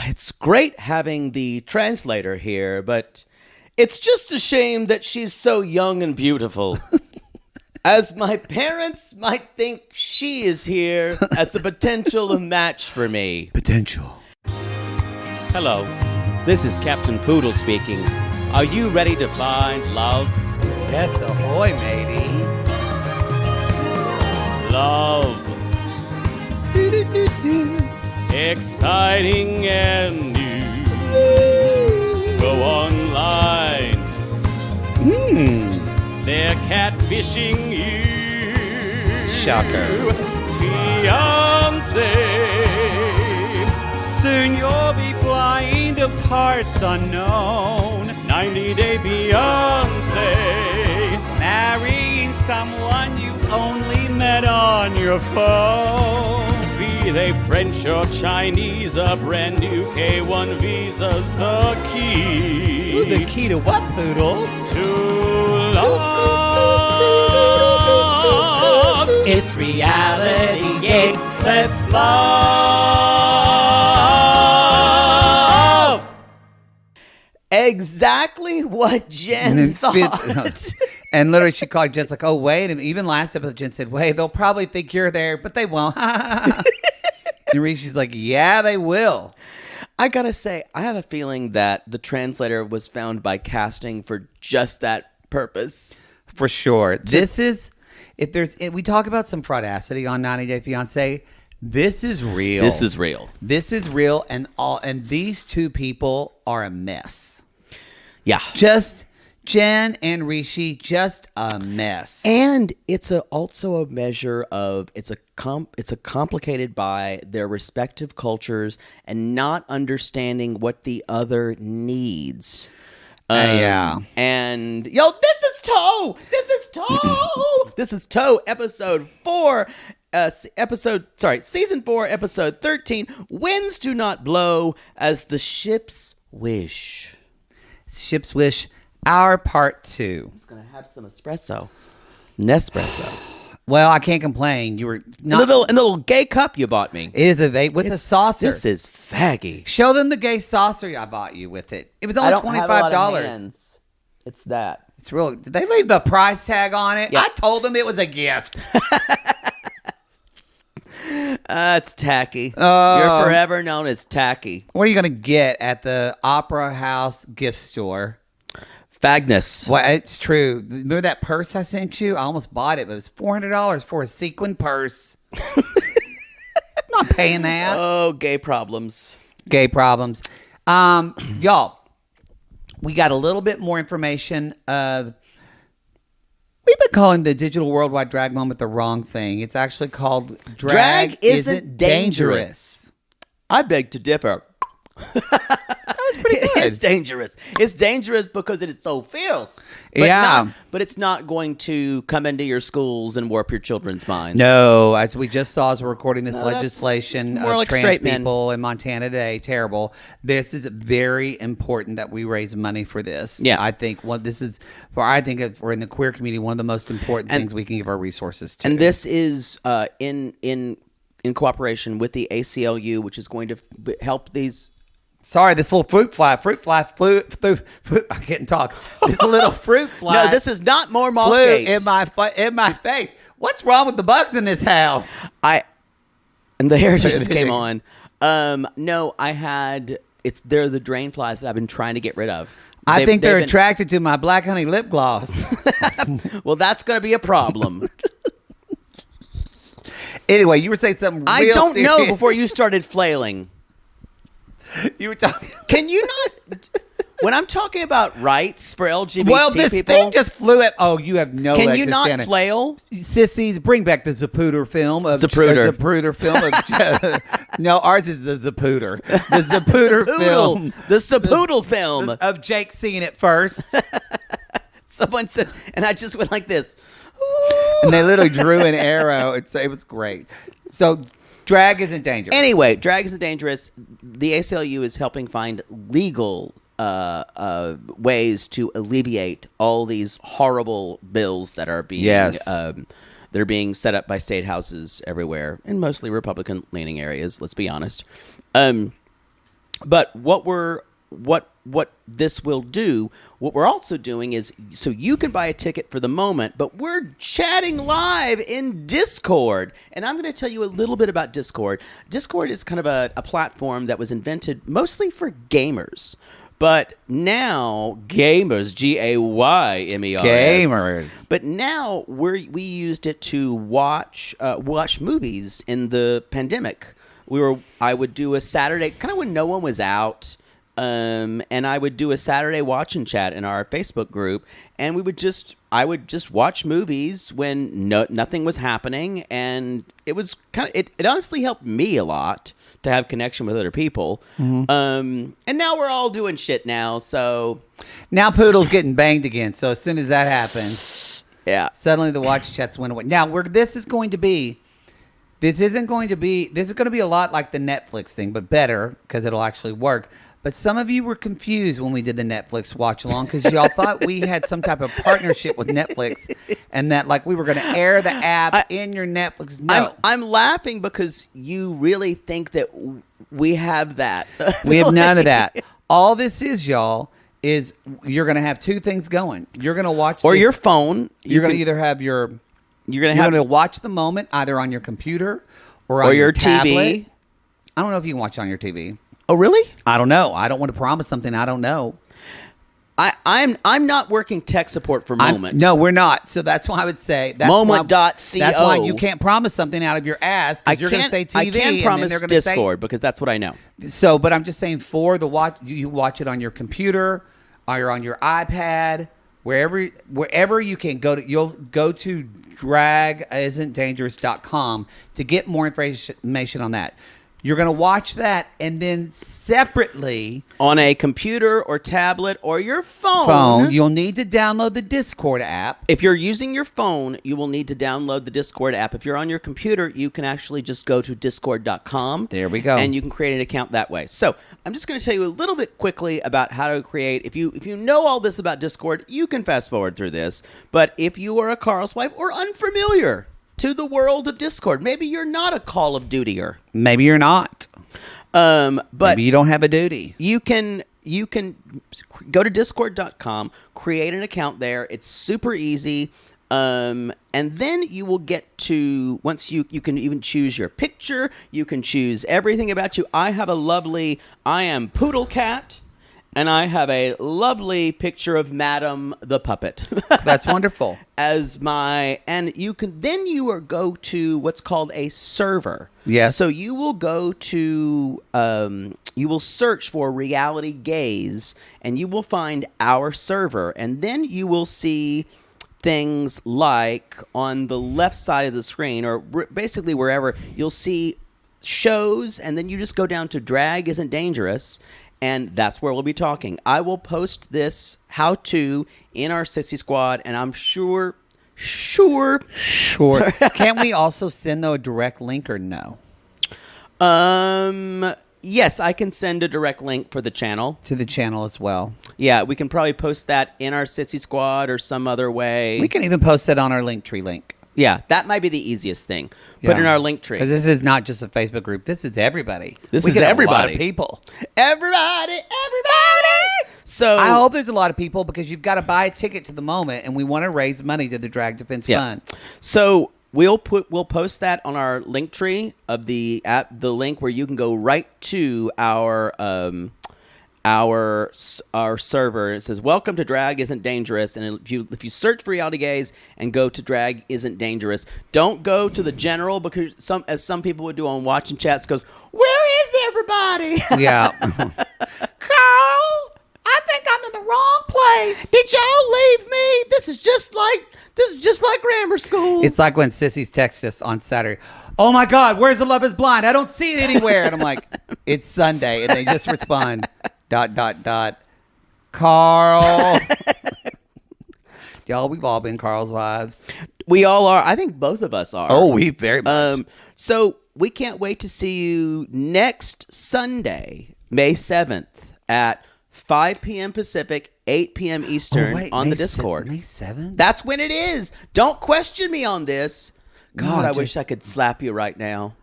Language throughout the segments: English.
It's great having the translator here, but it's just a shame that she's so young and beautiful. As my parents might think she is here as a potential match for me. Potential. Hello, this is Captain Poodle speaking. Are you ready to find love? Yes, ahoy, matey. Love. Exciting and new. Go online. They're catfishing you. Shocker. Fiancé. Soon you'll be flying to parts unknown. 90-day Beyonce. Marrying someone you only met on your phone. Be they French or Chinese, a brand new K1 visa's the key. Ooh, the key to what, Poodle? To love. It's reality, yes, let's love. Exactly what Jen thought. And literally she called Jen's like, oh, wait. And even last episode, Jen said, wait, they'll probably think you're there, but they won't. And Rishi's like, yeah, they will. I gotta say, I have a feeling that the translator was found by casting for just that purpose. For sure. This is, if we talk about some fraudacity on 90 Day Fiancé, this is real. This is real. This is real, and these two people are a mess. Yeah. Just Jen and Rishi, just a mess. And it's also a measure of it's complicated by their respective cultures and not understanding what the other needs. Yeah. And this is Toe. This is Toe. Episode 4. Season 4, episode 13. Winds do not blow as the ships wish. Ships wish. Our part 2. I'm just gonna have some espresso. Nespresso. Well, I can't complain. You were not in the little gay cup you bought me. It is a saucer. This is faggy. Show them the gay saucer I bought you with it. It was only $25. It's that. It's real. Did they leave the price tag on it? Yeah. I told them it was a gift. It's tacky. You're forever known as tacky. What are you going to get at the Opera House gift store? Fagness. Well, it's true. Remember that purse I sent you? I almost bought it, but it was $400 for a sequin purse. I'm not paying that. Oh, gay problems. Gay problems. Y'all, we got a little bit more information. We've been calling the Digital Worldwide Drag Moment the wrong thing. It's actually called Drag Isn't Dangerous. I beg to differ. That's pretty good. It's dangerous. It's dangerous because it is so fierce. But it's not going to come into your schools and warp your children's minds. No, as we just saw as we're recording this legislation it's more of like trans straight people in Montana today, terrible. This is very important that we raise money for this. Yeah. I think we're in the queer community, one of the most important things we can give our resources to. And this is in cooperation with the ACLU, which is going to help these. Sorry, this little fruit fly flew. I can't talk. This little fruit fly. No, this is not more moth flew gates. in my face. What's wrong with the bugs in this house? And the hair just came on. No, they're the drain flies that I've been trying to get rid of. I think they're attracted to my black honey lip gloss. Well, that's going to be a problem. Anyway, you were saying something real I don't serious. know before you started flailing. You were talking. Can you not? When I'm talking about rights for LGBT well, this people, thing just flew at. Oh, you have no. Can you not flail? Sissies, bring back the Zapruder film. Zapruder film. No, ours is the Zapruder. The Zapruder film. The Zapoodle film of Jake seeing it first. Someone said, and I just went like this. And they literally drew an arrow. It was great. So. Drag isn't dangerous. Anyway, drag isn't dangerous. The ACLU is helping find legal ways to alleviate all these horrible bills that are being they're being set up by state houses everywhere in mostly Republican-leaning areas. Let's be honest. But what this will do, what we're also doing is, so you can buy a ticket for the moment, but we're chatting live in Discord. And I'm going to tell you a little bit about Discord. Discord is kind of a platform that was invented mostly for gamers. But now, gamers, Gaymers. Gamers. But now we used it to watch movies in the pandemic. I would do a Saturday, kind of when no one was out, and I would do a Saturday watch and chat in our Facebook group, and I would just watch movies when nothing was happening, and it was it honestly helped me a lot to have connection with other people. Mm-hmm. And now we're all doing shit now, so now Poodle's getting banged again. So as soon as that happens, yeah, suddenly the watch chats went away. Now this is going to be a lot like the Netflix thing, but better because it'll actually work. But some of you were confused when we did the Netflix watch along because y'all thought we had some type of partnership with Netflix and that like we were going to air the app in your Netflix. No. I'm laughing because you really think that we have that. We have none of that. All this is, y'all, is you're going to have two things going. You're going to watch your phone. You're going to either have you're going to watch the moment either on your computer or on your tablet. TV. I don't know if you can watch on your TV. Oh, really? I don't know. I don't want to promise something I don't know. I'm not working tech support for Moment. No, we're not. So that's why I would say Moment.co. That's why you can't promise something out of your ass because you're going to say TV. I can promise and Discord because that's what I know. So, but I'm just saying for the watch, you watch it on your computer or you're on your iPad, wherever you can go to. You'll go to dragisn'tdangerous.com to get more information on that. You're going to watch that, and then separately on a computer or tablet or your phone, you'll need to download the Discord app. If you're using your phone, you will need to download the Discord app. If you're on your computer, you can actually just go to discord.com. There we go. And you can create an account that way. So I'm just going to tell you a little bit quickly about how to create. If you know all this about Discord, you can fast forward through this. But if you are a Carl's wife or unfamiliar to the world of Discord, maybe you're not a Call of Dutyer. Maybe you're not. But maybe you don't have a duty. You can go to discord.com, create an account there. It's super easy. And then you will get to, once you can even choose your picture, you can choose everything about you. I am Poodle Cat. And I have a lovely picture of Madam the Puppet. That's wonderful. And you go to what's called a server. Yes. So you will go to, you will search for Reality Gaze, and you will find our server. And then you will see things like on the left side of the screen, or basically wherever, you'll see shows, and then you just go down to Drag Isn't Dangerous. And that's where we'll be talking. I will post this how-to in our Sissy Squad, and I'm sure. Can't we also send a direct link or no? Yes, I can send a direct link for the channel. To the channel as well. Yeah, we can probably post that in our Sissy Squad or some other way. We can even post it on our Linktree link. Yeah, that might be the easiest thing. Put in our link tree. Because this is not just a Facebook group. This is everybody. This is everybody. A lot of people. Everybody. So I hope there's a lot of people because you've got to buy a ticket to the moment, and we want to raise money to the Drag Defense Fund. So we'll post that on our link tree of the app, the link where you can go right to our server. It says, "Welcome to Drag Isn't Dangerous." And if you search for Reality Gaze and go to Drag Isn't Dangerous, don't go to the general because some people would do on watching chats goes, "Where is everybody?" Yeah. Carl, I think I'm in the wrong place. Did y'all leave me? This is just like grammar school. It's like when sissies text us on Saturday. Oh my God, where's the Love Is Blind? I don't see it anywhere. And I'm like, it's Sunday, and they just respond. ... Carl. Y'all, we've all been Carl's wives. We all are. I think both of us are. Oh, we very much. So we can't wait to see you next Sunday, May 7th at 5 p.m. Pacific, 8 p.m. Eastern on the Discord. May 7th? That's when it is. Don't question me on this. God, I wish I could slap you right now.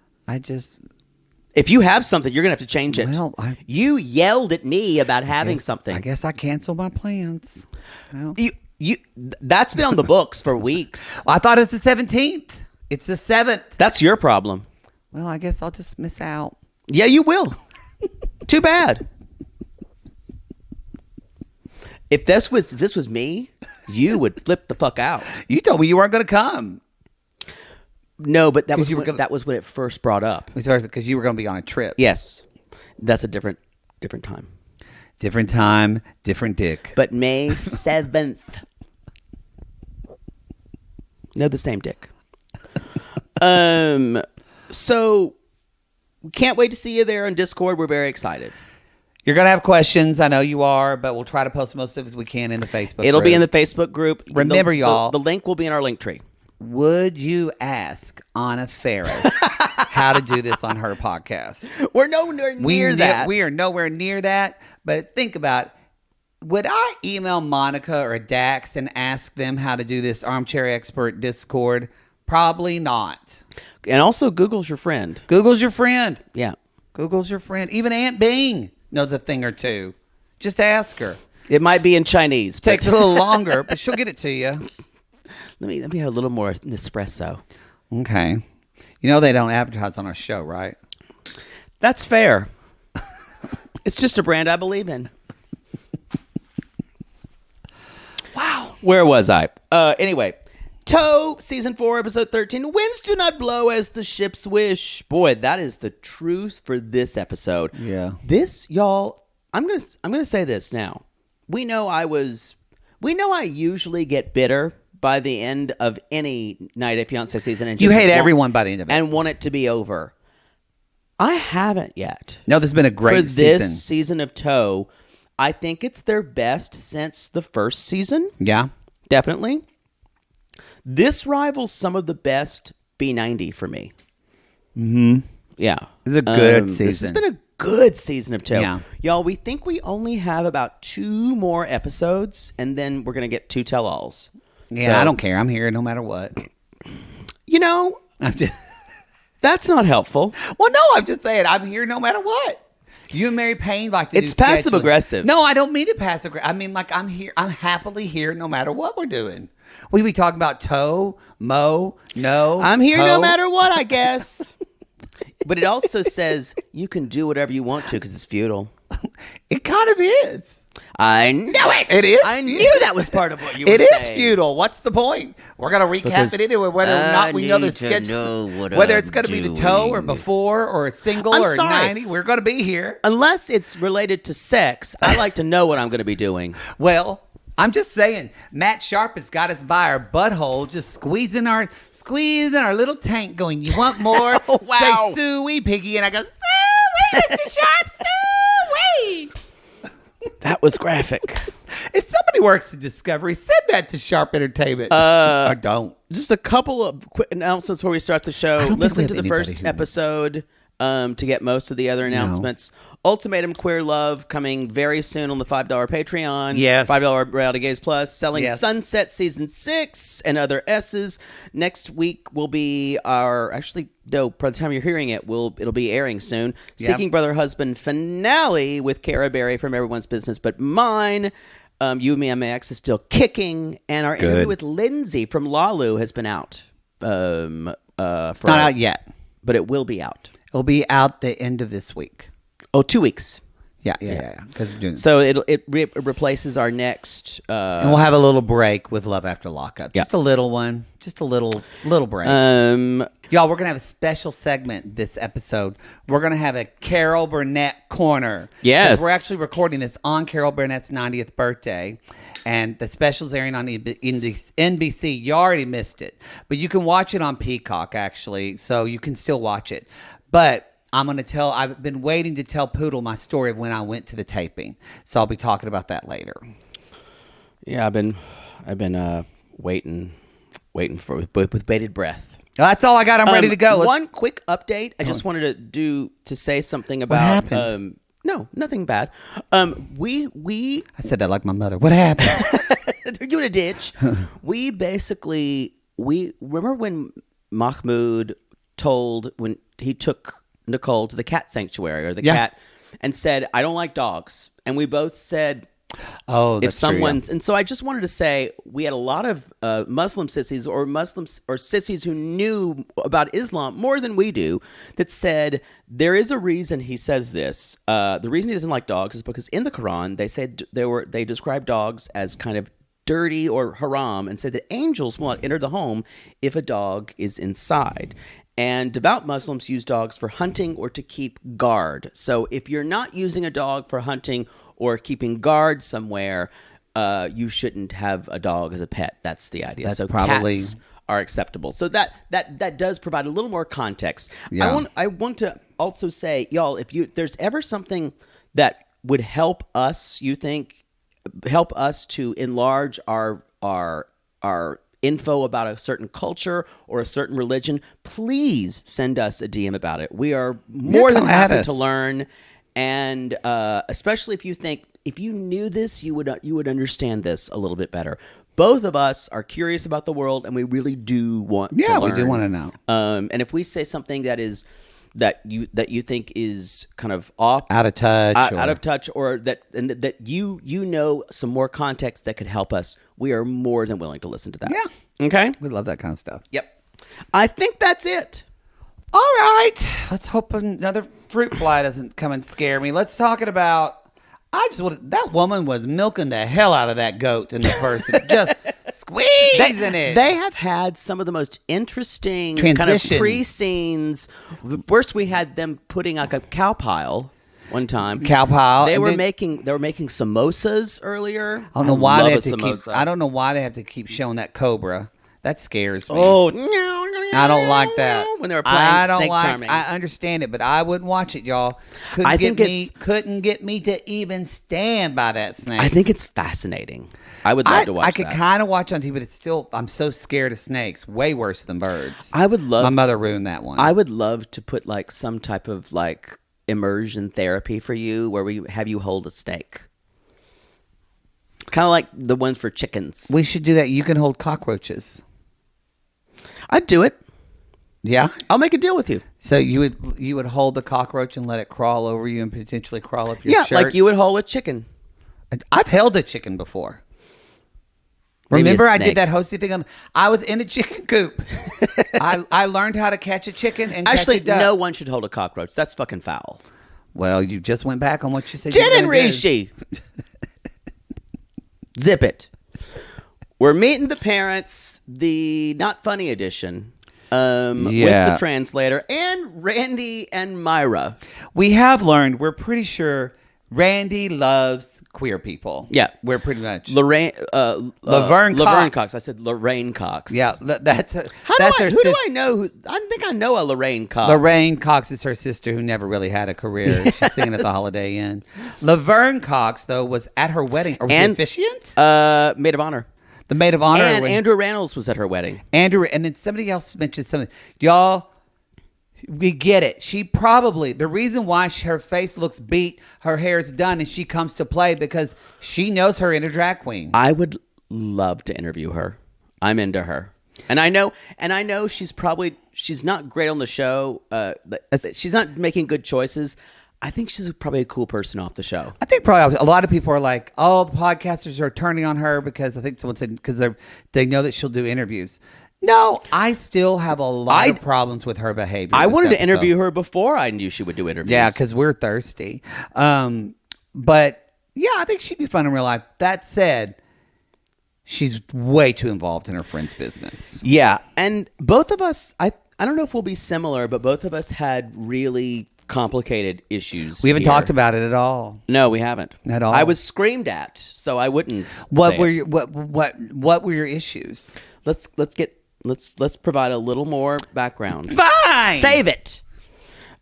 If you have something, you're going to have to change it. Well, you yelled at me about having something. I guess I canceled my plans. Well, that's been on the books for weeks. I thought it was the 17th. It's the 7th. That's your problem. Well, I guess I'll just miss out. Yeah, you will. Too bad. If this was me, you would flip the fuck out. You told me you weren't going to come. No, but that was when it first brought up. Because you were going to be on a trip. Yes. That's a different time. Different time, different dick. But May 7th. No, the same dick. So we can't wait to see you there on Discord. We're very excited. You're going to have questions. I know you are, but we'll try to post most of it as we can in the Facebook It'll group. be in the Facebook group. Remember, y'all. The link will be in our link tree. Would you ask Anna Faris how to do this on her podcast? We're nowhere near that. We are nowhere near that. But think about, would I email Monica or Dax and ask them how to do this Armchair Expert Discord? Probably not. And also, Google's your friend. Google's your friend. Yeah. Google's your friend. Even Aunt Bing knows a thing or two. Just ask her. It might be in Chinese. Takes a little longer, but she'll get it to you. Let me have a little more Nespresso. Okay. You know they don't advertise on our show, right? That's fair. It's just a brand I believe in. Wow. Where was I? Anyway. Toe, Season 4, Episode 13. Winds do not blow as the ships wish. Boy, that is the truth for this episode. Yeah. This, y'all, I'm gonna say this now. We know I usually get bitter by the end of any 90 Day Fiancé season. And you hate everyone by the end of it. And want it to be over. I haven't yet. No, this has been a great season. For this season of Toe, I think it's their best since the first season. Yeah. Definitely. This rivals some of the best B90 for me. Mm-hmm. Yeah. It's a good season. This has been a good season of Toe. Yeah. Y'all, we think we only have about 2 more episodes, and then we're going to get 2 tell-alls. Yeah, So, I don't care. I'm here no matter what. You know, I'm just... that's not helpful. Well, no, I'm just saying I'm here no matter what. You and Mary Payne like to It's do passive aggressive. No, I don't mean it passive aggressive. I mean, like, I'm here. I'm happily here no matter what we're doing. We be talking about Toe, Mo, no. I'm here ho. no matter what, I guess. But it also says you can do whatever you want to because it's futile. It kind of is. I knew it. It is. I knew that was part of what you were saying. It is futile. What's the point? We're going to recap it anyway, whether or not we know the schedule. Whether it's going to be the Toe or before or a single or 90, we're going to be here. Unless it's related to sex, I like to know what I'm going to be doing. Well, I'm just saying, Matt Sharp has got us by our butthole, just squeezing our little tank, going, "You want more?" Oh, wow. Say, "Suey, Piggy," and I go, "Suey, Mr. Sharp, Suey." That was graphic. If somebody works at Discovery, send that to Sharp Entertainment. Or don't. Just a couple of quick announcements before we start the show. Listen to the first episode to get most of the other announcements. Ultimatum Queer Love coming very soon on the $5 Patreon. Yes. $5 Reality Gaze Plus. Selling Yes. Sunset Season 6 and other S's. Next week will be our... Actually, no, by the time you're hearing it, it'll be airing soon. Yep. Seeking Brother Husband finale with Cara Berry from Everyone's Business But Mine. You and Me, MAX is still kicking. And our interview with Lindsay from Lalu has been out. It's not out yet. But it will be out. It'll be out the end of this week. Oh, 2 weeks. Yeah. Because we're doing So it replaces our next. and we'll have a little break with Love After Lockup. Yeah. Just a little one. Just a little break. Y'all, we're going to have a special segment this episode. We're going to have a Carol Burnett corner. Yes. 'Cause we're actually recording this on Carol Burnett's 90th birthday. And the special's airing on NBC. You already missed it. But you can watch it on Peacock, actually. So you can still watch it. But I've been waiting to tell Poodle my story of when I went to the taping. So I'll be talking about that later. Yeah, I've been waiting for with bated breath. That's all I got. I'm ready to go. One quick update. I just wanted to say something about. What happened? No, nothing bad. We I said that like my mother. What happened? You're in a ditch. We remember when Mahmoud when he took Nicole to the cat sanctuary or the Yeah. cat and said, I don't like dogs. And we both said, Oh, if that's true, yeah. someone's, and so I just wanted to say, we had a lot of Muslim sissies or Muslims or sissies who knew about Islam more than we do that said there is a reason he says this. The reason he doesn't like dogs is because in the Quran they said they describe dogs as kind of dirty or haram and said that angels will not enter the home if a dog is inside. And devout Muslims use dogs for hunting or to keep guard. So if you're not using a dog for hunting or keeping guard somewhere, you shouldn't have a dog as a pet. That's the idea. That's so probably... cats are acceptable. So that does provide a little more context. Yeah. I want to also say, y'all, if there's ever something that would help us, you think, help us to enlarge our info about a certain culture or a certain religion, please send us a DM about it. We are more than happy to learn. And especially if you think, if you knew this, you would understand this a little bit better. Both of us are curious about the world, and we really do want to learn. Yeah, we do want to know. And if we say something that you think is kind of off, out of touch, or that you know some more context that could help us, we are more than willing to listen to that. Yeah. Okay? We love that kind of stuff. Yep. I think that's it. All right. Let's hope another fruit fly doesn't come and scare me. Let's talk about... that woman was milking the hell out of that goat in the first... just squeezing it. They have had some of the most interesting Transition. kind of pre-scenes. First, we had them putting like a cow pile one time. Cow pile. They were making samosas earlier. I don't know why they have to keep... I don't know why they have to keep showing that cobra. That scares me. Oh, I don't like that. When they were playing Snake Charming. I understand it, but I wouldn't watch it, y'all. Couldn't get me to even stand by that snake. I think it's fascinating. I would love to watch I could kind of watch on TV, but it's still, I'm so scared of snakes. Way worse than birds. I would love... My mother ruined that one. I would love to put like some type of like immersion therapy for you where we have you hold a snake. Kind of like the ones for chickens. We should do that. You can hold cockroaches. I'd do it. Yeah? I'll make a deal with you. So you would hold the cockroach and let it crawl over you and potentially crawl up your shirt? Yeah, like you would hold a chicken. I've held a chicken before. Maybe Remember I snake. did that hosting thing? I was in a chicken coop. I learned how to catch a chicken and Actually, catch a duck. no one should hold a cockroach. That's fucking foul. Well, you just went back on what you said. Jen and Rishi. Zip it. We're meeting the parents, the not funny edition, with the translator, and Randy and Myra. We have learned, we're pretty sure Randy loves queer people. Yeah. We're pretty much. Laverne Laverne Cox. I said Lorraine Cox. Yeah, who do I know? I think I know a Lorraine Cox. Lorraine Cox is her sister who never really had a career. She's singing at the Holiday Inn. Laverne Cox, though, was at her wedding. Or was she officiant? Maid of honor. The maid of honor. And Andrew Rannells was at her wedding. Andrew, and then somebody else mentioned something. Y'all, we get it. She probably, the reason why her face looks beat, her hair is done, and she comes to play because she knows her inner drag queen. I would love to interview her. I'm into her. And I know she's not great on the show. She's not making good choices. I think she's probably a cool person off the show. I think probably a lot of people are like, oh, the podcasters are turning on her because I think someone said because they know that she'll do interviews. No, I still have a lot of problems with her behavior. I wanted to interview her before I knew she would do interviews. Yeah, because we're thirsty. But yeah, I think she'd be fun in real life. That said, she's way too involved in her friend's business. Yeah, and both of us, I don't know if we'll be similar, but both of us had really complicated issues. We haven't talked about it at all. No, we haven't at all. I was screamed at, so I wouldn't. What were your issues? Let's provide a little more background. Fine. Save it.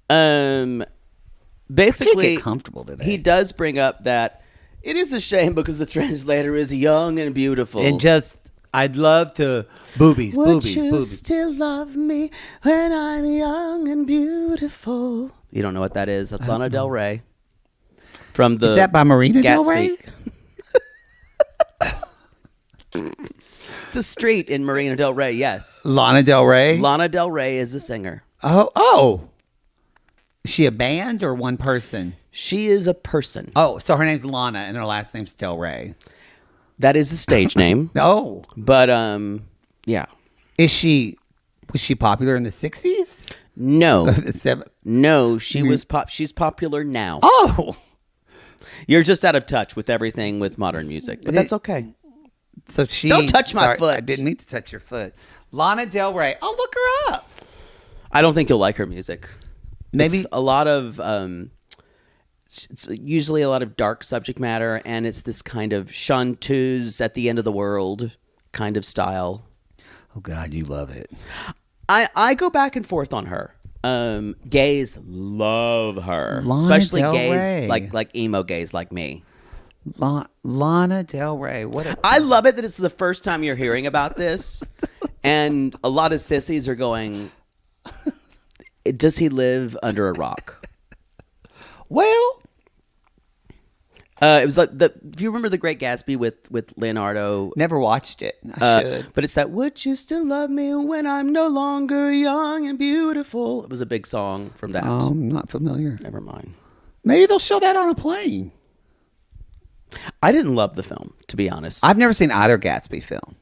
Basically, I can't get comfortable today. He does bring up that it is a shame because the translator is young and beautiful. And just, I'd love to boobies. Would you still love me when I'm young and beautiful? You don't know what that is? That's Lana Del Rey. From the Is that by Marina Del Gatsby. Rey? It's a street in Marina Del Rey, yes. Lana Del Rey? Lana Del Rey is a singer. Oh. Is she a band or one person? She is a person. Oh, so her name's Lana and her last name's Del Rey. That is a stage name. Oh. But, yeah. Was she popular in the 60s? No. The No, she's popular now. Oh. You're just out of touch with everything with modern music, but that's okay. So she Don't touch my foot. I didn't mean to touch your foot. Lana Del Rey. I'll look her up. I don't think you'll like her music. Maybe it's a lot of it's usually a lot of dark subject matter, and it's this kind of chanteuse at the end of the world kind of style. Oh God, you love it. I go back and forth on her. Gays love her, Lana especially Del gays Rey. like emo gays like me. Lana Del Rey. I love it that it's the first time you're hearing about this, and a lot of sissies are going, does he live under a rock? Well, it was like do you remember The Great Gatsby with Leonardo? never watched it. I should. But it's that, would you still love me when I'm no longer young and beautiful? It was a big song from that. I'm not familiar. Never mind. Maybe they'll show that on a plane. I didn't love the film, to be honest. I've never seen either Gatsby film.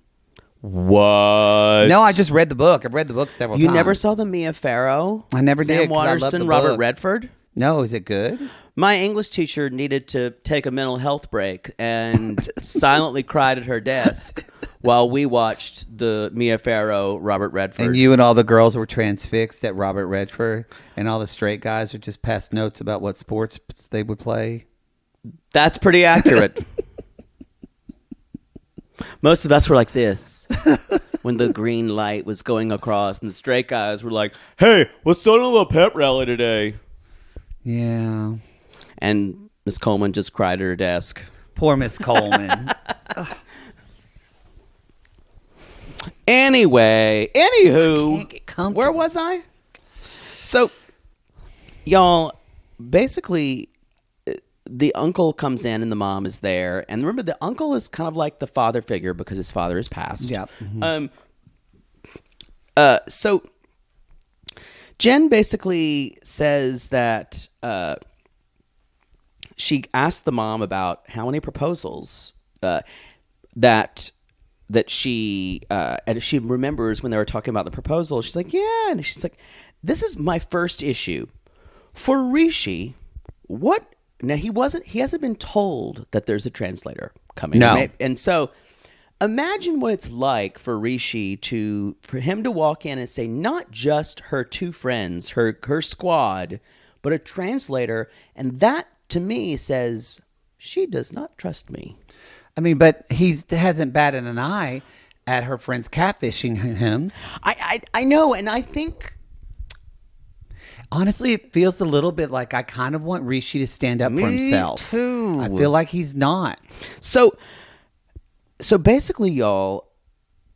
What? No, I just read the book. I've read the book several times. You never saw the Mia Farrow? I never did, Sam 'cause I love Waterston, the Robert book. Redford? No, is it good? My English teacher needed to take a mental health break and silently cried at her desk while we watched the Mia Farrow, Robert Redford. And you and all the girls were transfixed at Robert Redford, and all the straight guys would just pass notes about what sports they would play. That's pretty accurate. Most of us were like this when the green light was going across, and the straight guys were like, hey, what's on a little pep rally today? Yeah. And Miss Coleman just cried at her desk. Poor Miss Coleman. Anyway, I anywho, can't get comfortable. where was I? So, y'all, basically, the uncle comes in and the mom is there. And remember, the uncle is kind of like the father figure because his father has passed. Yep. So Jen basically says that she asked the mom about how many proposals that she and she remembers when they were talking about the proposal. She's like, yeah, and she's like, this is my first issue for Rishi. What? Now he hasn't been told that there's a translator coming. No. And so imagine what it's like for Rishi for him to walk in and say not just her two friends, her squad, but a translator, and that to me says she does not trust me. I mean, but he hasn't batted an eye at her friends catfishing him. I know, and I think honestly, it feels a little bit like I kind of want Rishi to stand up for himself. Me too. I feel like he's not. So basically, y'all,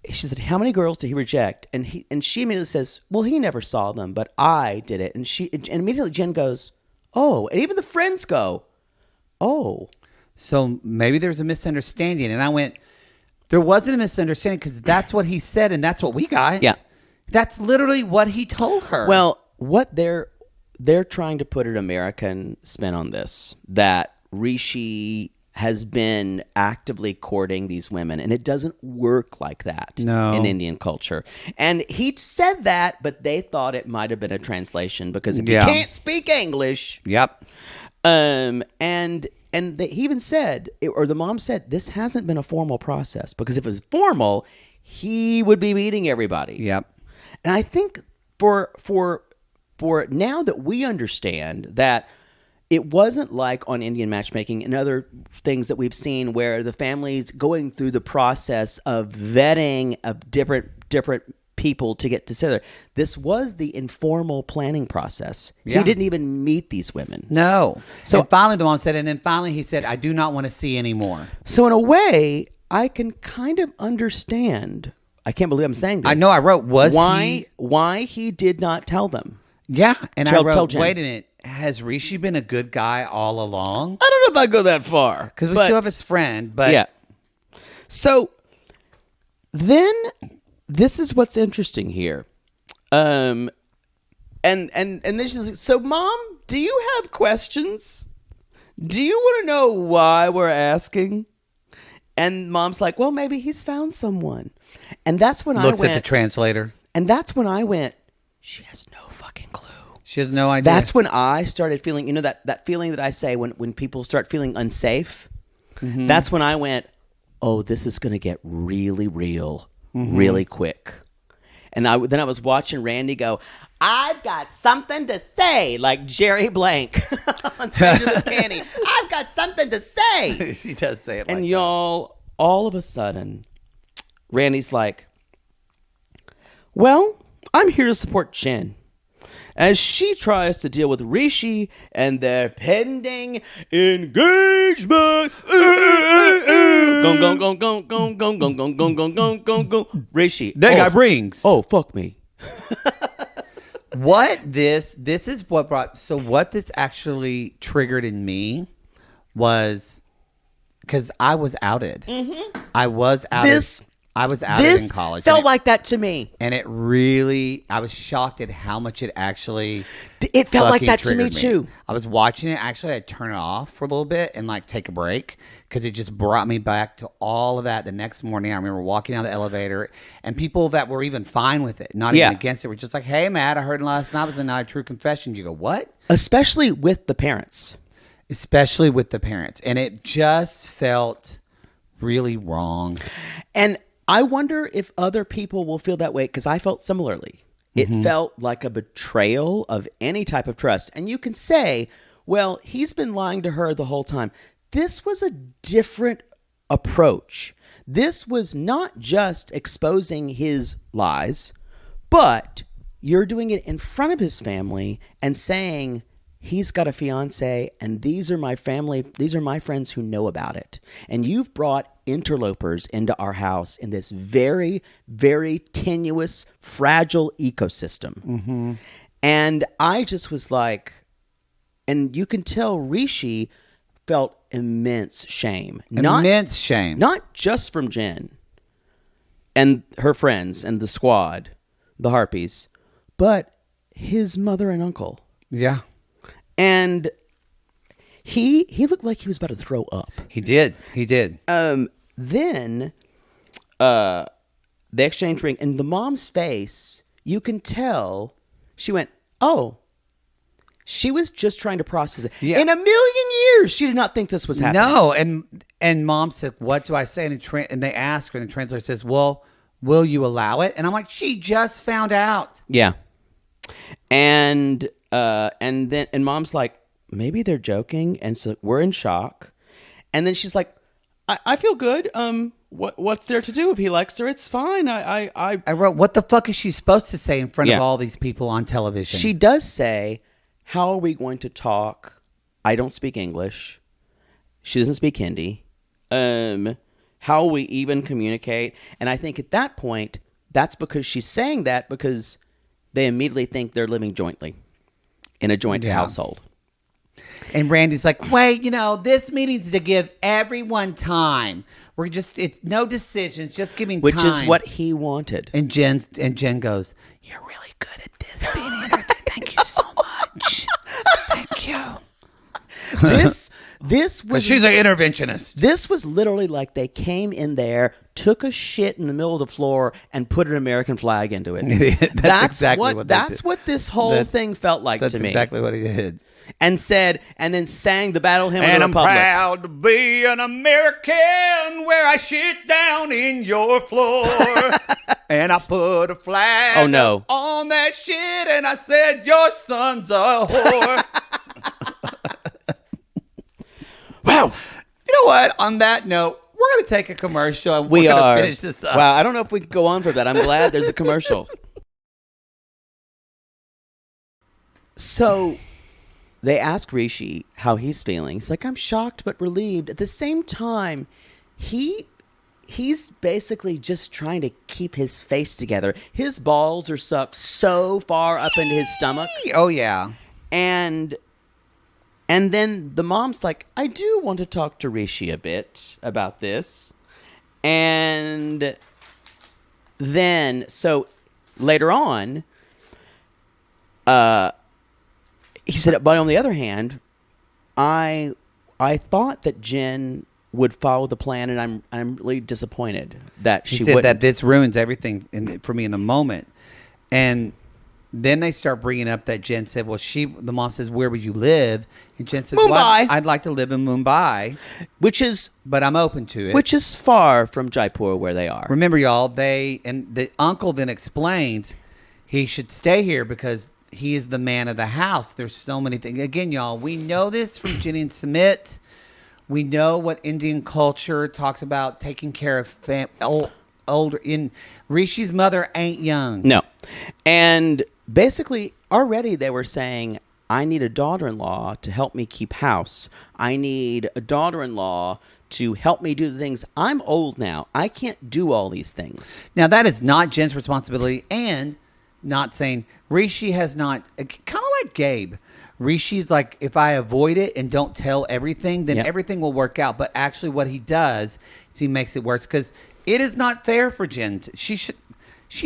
she said, how many girls did he reject? And she immediately says, well, he never saw them, but I did it. And immediately Jen goes, oh, and even the friends go, oh. So maybe there's a misunderstanding. And I went, there wasn't a misunderstanding because that's what he said and that's what we got. Yeah. That's literally what he told her. Well, what they're trying to put an American spin on this, that Rishi has been actively courting these women, and it doesn't work like that in Indian culture. And he said that, but they thought it might have been a translation because if you can't speak English, yep. And he even said, or the mom said, this hasn't been a formal process, because if it was formal, he would be meeting everybody. Yep. And I think for now that we understand that it wasn't like on Indian matchmaking and other things that we've seen where the family's going through the process of vetting of different people to get together. This was the informal planning process. Yeah. He didn't even meet these women. No. So and finally the mom said, and then finally he said, I do not want to see anymore. So in a way, I can kind of understand. I can't believe I'm saying this. I know I wrote, why he did not tell them. Yeah. And I wrote, Jen. wait a minute. Has Rishi been a good guy all along? I don't know if I go that far. Because we still have his friend, but... Yeah. So, then, this is what's interesting here. And then she's like, so Mom, do you have questions? Do you want to know why we're asking? And Mom's like, well, maybe he's found someone. And that's when Looks at the translator. And that's when I went, she has no fucking clue. She has no idea. That's when I started feeling, you know, that feeling that I say when people start feeling unsafe. Mm-hmm. That's when I went, oh, this is going to get really real, really quick. And then I was watching Randy go, I've got something to say, like Jerry Blank on Stranger Than Candy. I've got something to say. She does say it like and y'all, all of a sudden, Randy's like, well, I'm here to support Jen as she tries to deal with Rishi and their pending engagement. Rishi. They got rings. Oh, fuck me. What this is what brought, so what this actually triggered in me was because I was outed. Mm-hmm. I was outed. I was outed in college. Felt like that to me. And it really, I was shocked at how much it actually It felt like that to me too. I was watching it. Actually, I'd turn it off for a little bit and like take a break because it just brought me back to all of that the next morning. I remember walking down the elevator and people that were even fine with it, not even against it, were just like, hey, Matt, I heard last night was a night of true confession. You go, what? Especially with the parents. Especially with the parents. And it just felt really wrong. And I wonder if other people will feel that way because I felt similarly. It felt like a betrayal of any type of trust. And you can say, well, he's been lying to her the whole time. This was a different approach. This was not just exposing his lies, but you're doing it in front of his family and saying, he's got a fiancé, and these are my family. These are my friends who know about it. And you've brought interlopers into our house in this very, very tenuous, fragile ecosystem. Mm-hmm. And I just was like, and you can tell Rishi felt immense shame. Immense shame. Not just from Jen and her friends and the squad, the Harpies, but his mother and uncle. Yeah. And he looked like he was about to throw up. He did. Then they exchanged ring, and the mom's face, you can tell she went, oh, she was just trying to process it. Yeah. In a million years, she did not think this was happening. No, and mom said, what do I say? And they ask her, and the translator says, well, will you allow it? And I'm like, she just found out. Yeah. And mom's like, maybe they're joking, and so we're in shock. And then she's like, I feel good. What's there to do? If he likes her, it's fine. I wrote, what the fuck is she supposed to say in front of all these people on television? She does say, how are we going to talk? I don't speak English. She doesn't speak Hindi. How will we even communicate? And I think at that point, that's because she's saying that because they immediately think they're living jointly in a joint household. And Randy's like, wait, this meeting's to give everyone time. It's no decisions, just giving time. Which is what he wanted. And Jen goes, you're really good at this, being interviewed. Thank you so much. Thank you. This was... She's an interventionist. This was literally like they came in there, took a shit in the middle of the floor, and put an American flag into it. That's exactly what they did. That's what this whole thing felt like to me. That's exactly what he did. And then sang the battle hymn of the Republic. And I'm proud to be an American where I shit down in your floor. And I put a flag on that shit and I said, your son's a whore. Wow. You know what? On that note, we're going to take a commercial. And we're going to finish this up. Wow, I don't know if we can go on for that. I'm glad there's a commercial. So... they ask Rishi how he's feeling. He's like, I'm shocked but relieved. At the same time, he's basically just trying to keep his face together. His balls are sucked so far up into his stomach. Oh, yeah. And then the mom's like, I do want to talk to Rishi a bit about this. And then, so later on... He said, but on the other hand, I thought that Jen would follow the plan, and I'm really disappointed that she said wouldn't. that this ruins everything for me in the moment. And then they start bringing up that Jen said, well, the mom says, where would you live? And Jen says, Mumbai. well, I'd like to live in Mumbai, but I'm open to it. Which is far from Jaipur where they are. Remember, y'all, and the uncle then explains he should stay here because he is the man of the house. There's so many things. Again, y'all, we know this from Jenny and Sumit. We know what Indian culture talks about taking care of older. In Rishi's mother ain't young. No. And basically, already they were saying, I need a daughter-in-law to help me keep house. I need a daughter-in-law to help me do the things. I'm old now. I can't do all these things. Now, that is not Jen's responsibility, and not saying Rishi has not, kind of like Gabe. Rishi's like, if I avoid it and don't tell everything, then everything will work out. But actually what he does is he makes it worse because it is not fair for Jen. She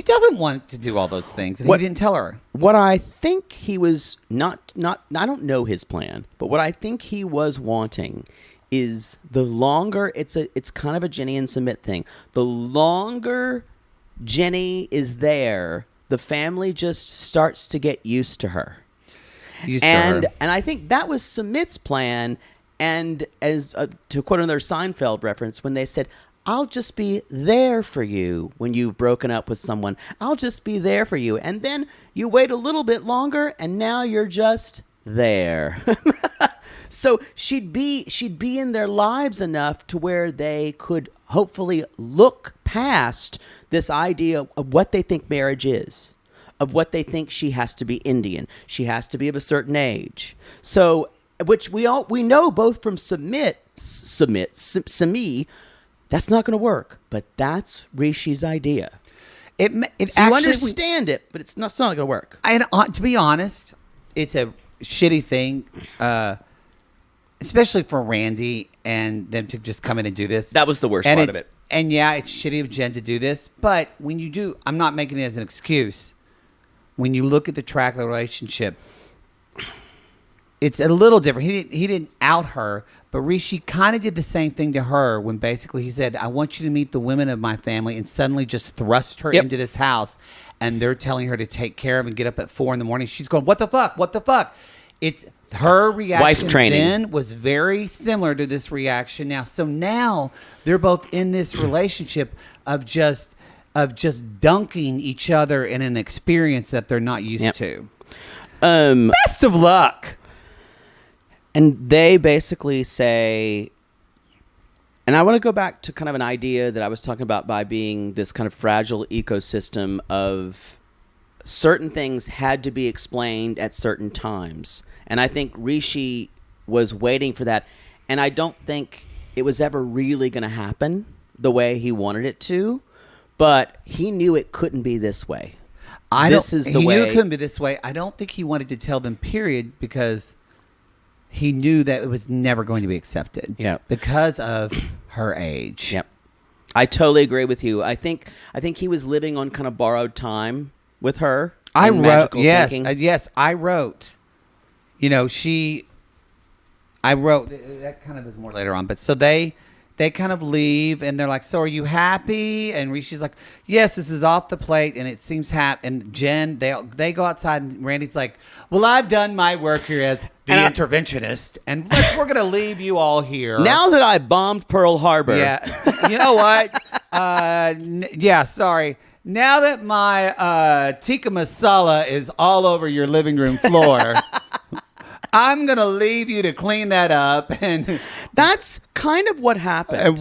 doesn't want to do all those things, and he didn't tell her. What I think he was not I don't know his plan, but what I think he was wanting is the longer it's kind of a Jenny and Sumit thing. The longer Jenny is there, the family just starts to get used to her. And I think that was Sumit's plan. And as to quote another Seinfeld reference, when they said, I'll just be there for you when you've broken up with someone. I'll just be there for you. And then you wait a little bit longer, and now you're just there. So she'd be in their lives enough to where they could hopefully look past this idea of what they think marriage is, of what they think she has to be Indian. She has to be of a certain age. So, which we know both from Sumi, that's not going to work. But that's Rishi's idea. So you understand it, but it's not going to work. And to be honest, it's a shitty thing, especially for Randy and them to just come in and do this. That was the worst part of it. And yeah, it's shitty of Jen to do this. But when you do, I'm not making it as an excuse. When you look at the track of the relationship, it's a little different. He didn't out her, but Rishi kind of did the same thing to her when basically he said, I want you to meet the women of my family, and suddenly just thrust her into this house, and they're telling her to take care of and get up at 4 a.m. She's going, what the fuck? What the fuck? It's her reaction wife training then was very similar to this reaction now. So now they're both in this relationship of just dunking each other in an experience that they're not used to. Best of luck. And they basically say, and I want to go back to kind of an idea that I was talking about by being this kind of fragile ecosystem of certain things had to be explained at certain times. And I think Rishi was waiting for that. And I don't think it was ever really going to happen the way he wanted it to. But he knew it couldn't be this way. He knew it couldn't be this way. I don't think he wanted to tell them, period, because he knew that it was never going to be accepted. Yeah. Because of her age. Yep. I totally agree with you. I think he was living on kind of borrowed time with her. I wrote, thinking. Yes, I wrote. I wrote, that kind of is more later on, but so they kind of leave, and they're like, so are you happy? And Rishi's like, yes, this is off the plate, and it seems happy. And Jen, they go outside, and Randy's like, well, I've done my work here as the interventionist, and we're going to leave you all here. Now that I bombed Pearl Harbor. Yeah. You know what? Sorry. Now that my tikka masala is all over your living room floor, I'm going to leave you to clean that up. And that's kind of what happened. And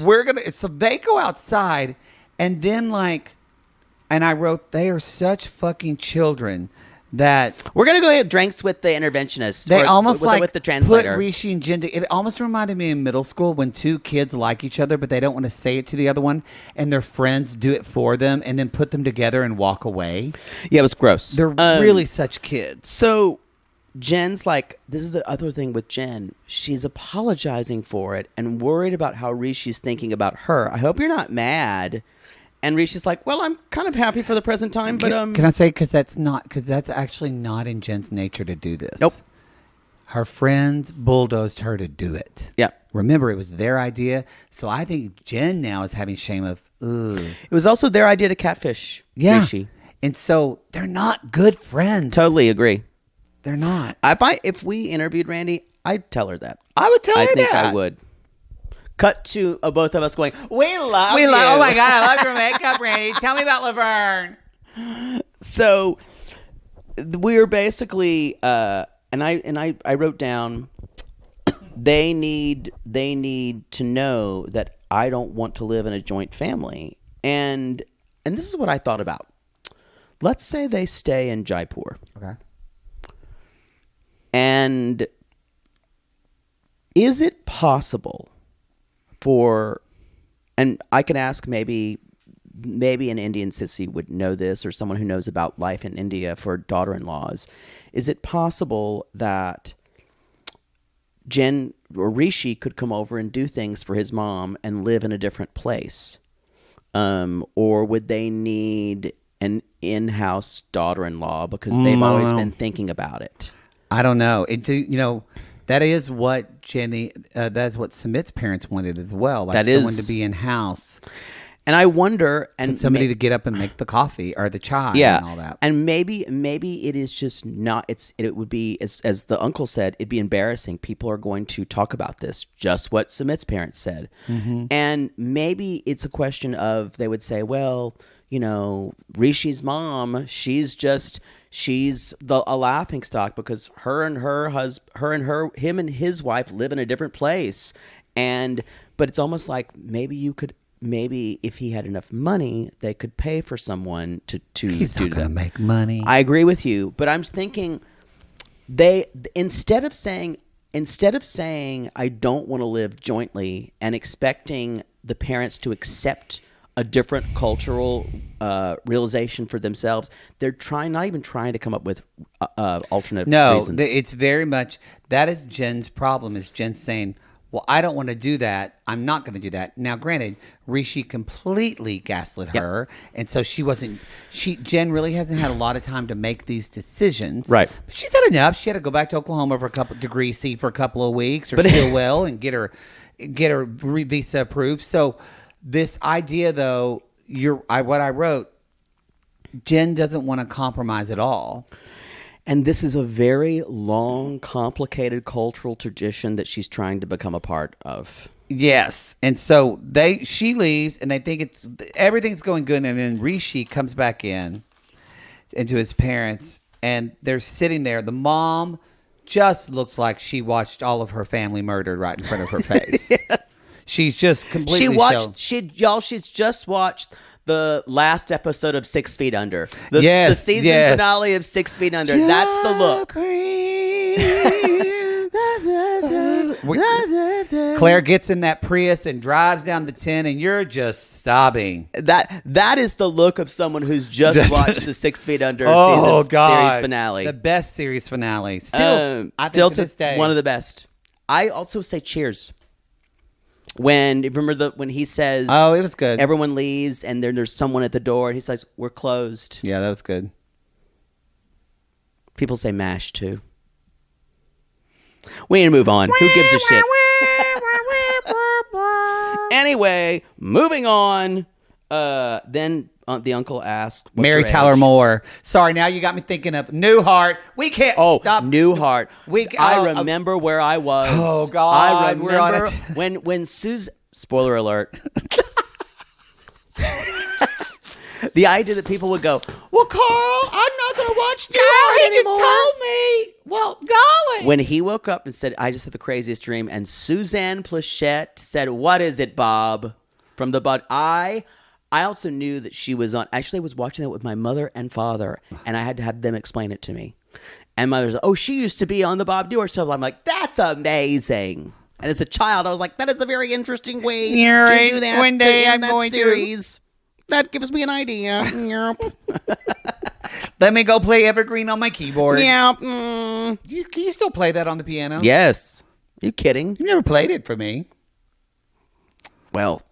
so they go outside, and then and I wrote, they are such fucking children that we're going to go get drinks with the interventionist. They almost with the translator. Put Rishi and Jen. It almost reminded me in middle school when two kids like each other, but they don't want to say it to the other one, and their friends do it for them, and then put them together and walk away. Yeah, it was gross. They're really such kids. So Jen's like, this is the other thing with Jen. She's apologizing for it and worried about how Rishi's thinking about her. I hope you're not mad. And Rishi's like, well, I'm kind of happy for the present time, but Can I say, because that's actually not in Jen's nature to do this. Nope. Her friends bulldozed her to do it. Yeah. Remember, it was their idea. So I think Jen now is having shame of, ugh. It was also their idea to catfish Rishi. And so they're not good friends. Totally agree. They're not. If we interviewed Randy, I'd tell her that. I would tell her that. I think I would. Cut to both of us going, we love you. Oh my God, I love your makeup, Randy. Tell me about Laverne. So we were basically, and I wrote down, they need to know that I don't want to live in a joint family. And this is what I thought about. Let's say they stay in Jaipur. Okay. And is it possible and I can ask maybe an Indian sissy would know this, or someone who knows about life in India for daughter-in-laws. Is it possible that Jen or Rishi could come over and do things for his mom and live in a different place? Or would they need an in-house daughter-in-law because they've always been thinking about it? I don't know. That is what that's what Sumit's parents wanted as well. Like someone to be in-house. And I wonder, and somebody to get up and make the coffee or the chai and all that. And maybe it is just not. It would be as the uncle said. It'd be embarrassing. People are going to talk about this. Just what Sumit's parents said, and maybe it's a question of they would say, well, Rishi's mom, she's a laughing stock because him and his wife live in a different place, but it's almost like maybe if he had enough money, they could pay for someone to He's do not going to that. make money. I agree with you, but I'm thinking instead of saying I don't want to live jointly and expecting the parents to accept a different cultural realization for themselves, they're not even trying to come up with alternate reasons. No, it's very much that is Jen's problem. Is Jen saying, well, I don't want to do that. I'm not going to do that. Now, granted, Rishi completely gaslit her, and so Jen really hasn't had a lot of time to make these decisions. Right. But she's had enough. She had to go back to Oklahoma for a couple degree C for a couple of weeks or still well and get her visa approved. So this idea, though, what I wrote, Jen doesn't want to compromise at all. And this is a very long, complicated cultural tradition that she's trying to become a part of. Yes. And so she leaves and they think everything's going good. And then Rishi comes back into his parents and they're sitting there. The mom just looks like she watched all of her family murdered right in front of her face. Yes. She's just completely she's just watched the last episode of 6 Feet Under. The season finale of 6 Feet Under. That's the look. Claire gets in that Prius and drives down the 10 and you're just sobbing. That is the look of someone who's just watched the 6 Feet Under series finale. The best series finale. Still to this day. One of the best. I also say Cheers. When he says, "Oh, it was good." Everyone leaves, and there's someone at the door, and he says, "We're closed." Yeah, that was good. People say MASH too. We need to move on. Who gives a shit? Anyway, moving on. Then the uncle asked, Mary Tyler Moore. Sorry, now you got me thinking of Newhart. We can't stop. Newhart. I remember where I was. Oh, God. I remember when Susan... Spoiler alert. The idea that people would go, well, Carl, I'm not going to watch Newhart anymore. Told me. Well, golly. When he woke up and said, I just had the craziest dream, and Suzanne Plachette said, what is it, Bob? From the bud. I also knew that she was on. Actually, I was watching that with my mother and father, and I had to have them explain it to me. And mother's like, oh, she used to be on the Bob Dewar show. I'm like, that's amazing. And as a child, I was like, that is a very interesting way to do that. One day I'm going series. That gives me an idea. Let me go play Evergreen on my keyboard. Yeah. Can you still play that on the piano? Yes. Are you kidding? You never played it for me. Well,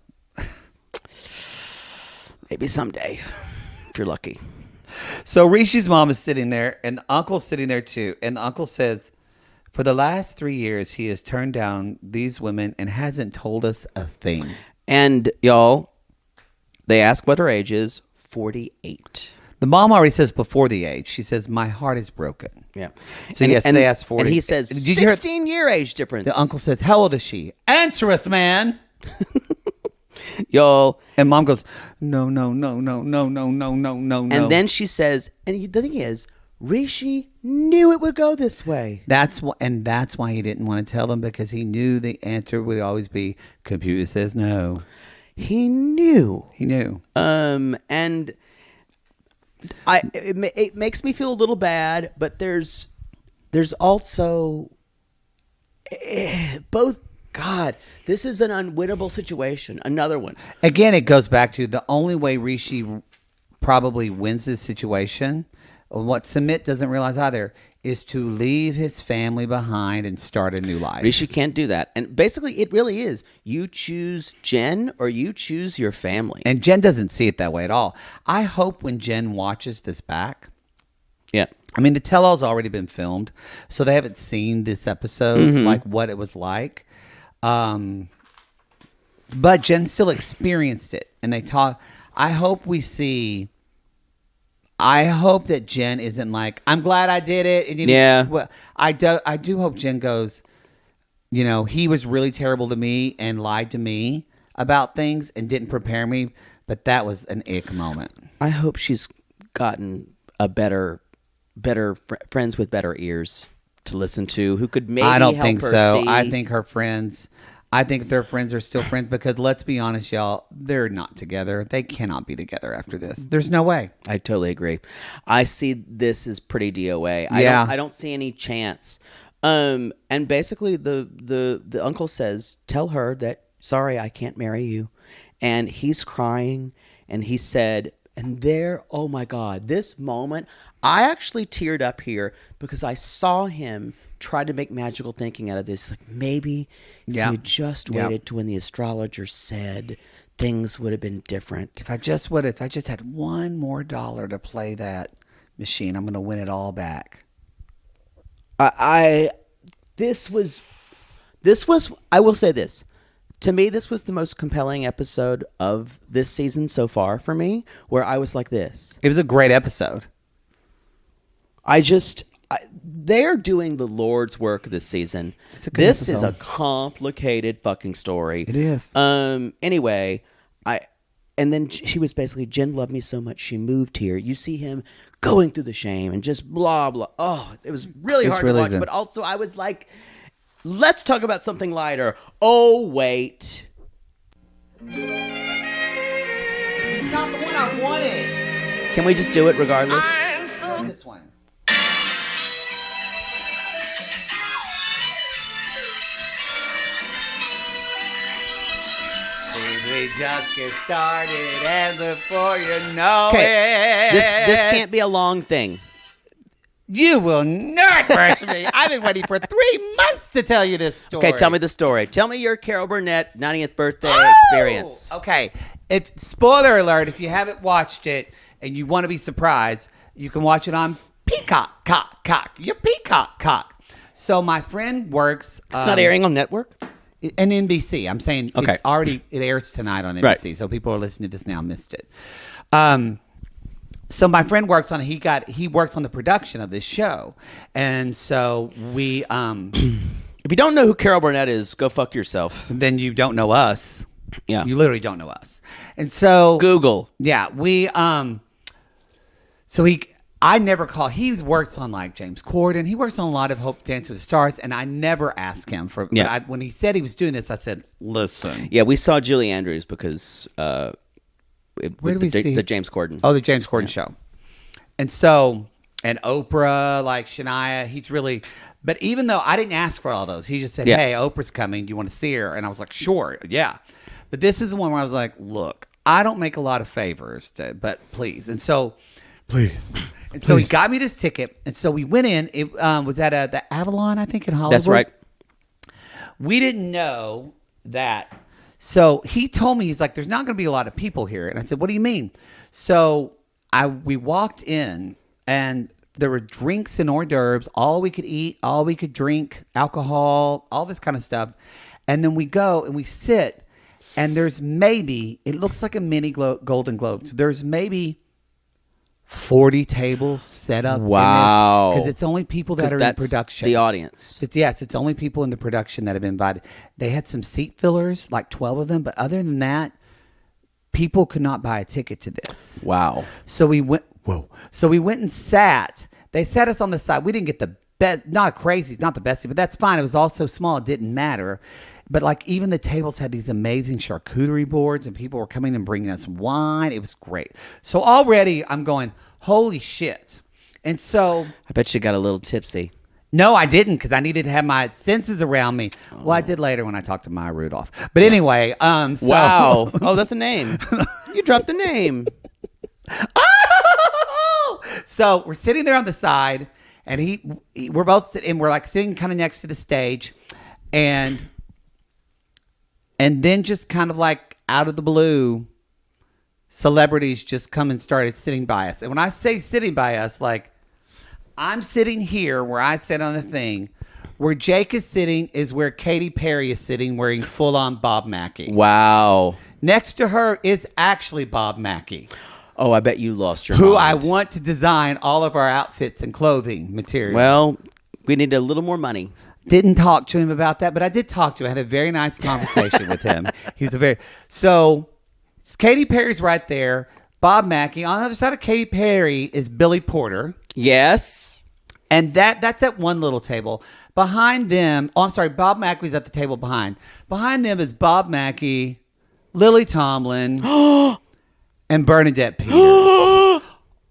Maybe someday, if you're lucky. So Rishi's mom is sitting there, and the uncle's sitting there too. And the uncle says, for the last 3 years, he has turned down these women and hasn't told us a thing. And y'all, they ask what her age is. 48. The mom already says before the age. She says, my heart is broken. Yeah. So yes, they asked 40. And he says, 16-year age difference. The uncle says, how old is she? Answer us, man. Y'all. And mom goes, no, no, no, no, no, no, no, no, no, no. And then she says, and the thing is, Rishi knew it would go this way. That's why he didn't want to tell them, because he knew the answer would always be, computer says no. He knew. And it makes me feel a little bad, but there's also both. God, this is an unwinnable situation. Another one. Again, it goes back to the only way Rishi probably wins this situation. What Sumit doesn't realize either is to leave his family behind and start a new life. Rishi can't do that. And basically, it really is. You choose Jen or you choose your family. And Jen doesn't see it that way at all. I hope when Jen watches this back. Yeah. I mean, the tell-all's already been filmed, so they haven't seen this episode, like what it was like. But Jen still experienced it. And they talk. I hope that Jen isn't like, I'm glad I did it. And well, I do hope Jen goes, he was really terrible to me and lied to me about things and didn't prepare me. But that was an ick moment. I hope she's gotten a better friends with better ears to listen to, who could maybe help her. I don't think so. See. I think their friends are still friends, because let's be honest, y'all, they're not together. They cannot be together after this. There's no way. I totally agree. I see this as pretty DOA. I don't see any chance. And basically the uncle says, tell her that, sorry, I can't marry you. And he's crying, and he said, and there, oh my God, this moment, I actually teared up here because I saw him try to make magical thinking out of this. Like, maybe if you just waited to when the astrologer said, things would have been different. If I just had one more dollar to play that machine, I'm going to win it all back. This was, I will say this. To me, this was the most compelling episode of this season so far for me, where I was like this. It was a great episode. They're doing the Lord's work this season. This is a complicated fucking story. It is. Anyway, and then she was basically, Jen loved me so much she moved here. You see him going through the shame and just blah, blah. Oh, it was really hard to watch. But also I was like, let's talk about something lighter. Oh, wait. It's not the one I wanted. Can we just do it regardless? This one. We just get started, and before you know it... This can't be a long thing. You will not rush me. I've been waiting for 3 months to tell you this story. Okay, tell me the story. Tell me your Carol Burnett 90th birthday experience. Okay. Spoiler alert, if you haven't watched it and you want to be surprised, you can watch it on Peacock. Your Peacock. So my friend works... It's not airing on network? And NBC. I'm saying it airs tonight on NBC. Right. So people are listening to this now missed it. So my friend works on he works on the production of this show. And so we if you don't know who Carol Burnett is, go fuck yourself. Then you don't know us. Yeah. You literally don't know us. And so Google. Yeah, he works on like James Corden. He works on a lot of Hope Dance with the Stars, and I never asked him for. Yeah. When he said he was doing this, I said, "Listen." Yeah, we saw Julie Andrews because Where did we see the James Corden? Oh, the James Corden show. And so, and Oprah, like Shania, he's really. But even though I didn't ask for all those, he just said, "Hey, Oprah's coming. Do you want to see her?" And I was like, "Sure, yeah." But this is the one where I was like, "Look, I don't make a lot of favors, but please." And so, please. And so he got me this ticket, and so we went in. It was at the Avalon, I think, in Hollywood. That's right. We didn't know that So he told me, he's like, there's not going to be a lot of people here. And I said, what do you mean? So we walked in, and there were drinks and hors d'oeuvres, all we could eat, all we could drink, alcohol, all this kind of stuff. And then we go and we sit, and there's maybe, it looks like a mini Golden Globes. There's maybe 40 tables set up. Wow. Because it's only people that are in production. The audience. It's only people in the production that have been invited. They had some seat fillers, like 12 of them. But other than that, people could not buy a ticket to this. Wow. So we went. Whoa. So we went and sat. They sat us on the side. We didn't get the best. Not crazy. It's not the best, but that's fine. It was all so small. It didn't matter. But like even the tables had these amazing charcuterie boards, and people were coming and bringing us wine. It was great. So already I'm going, holy shit. And so I bet you got a little tipsy. no, I didn't, because I needed to have my senses around me. Well, I did later when I talked to Maya Rudolph. But anyway, so Wow. Oh, that's a name. You dropped a name. So we're sitting there on the side, and we're both sitting, and we're like sitting kind of next to the stage, and then just kind of like out of the blue, celebrities just come and started sitting by us. And when I say sitting by us, like I'm sitting here where I sit on the thing. Where Jake is sitting is where Katy Perry is sitting, wearing full-on Bob Mackie. Wow. Next to her is actually Bob Mackie. Oh, I bet you lost your Who mind. I want to design all of our outfits and clothing material. Well, we need a little more money. Didn't talk to him about that, but I did talk to him. I had a very nice conversation with him. He was so Katy Perry's right there. Bob Mackie. On the other side of Katy Perry is Billy Porter. Yes. And that's at one little table. Behind them, I'm sorry, Bob Mackie's at the table behind. Behind them is Bob Mackie, Lily Tomlin, and Bernadette Peters.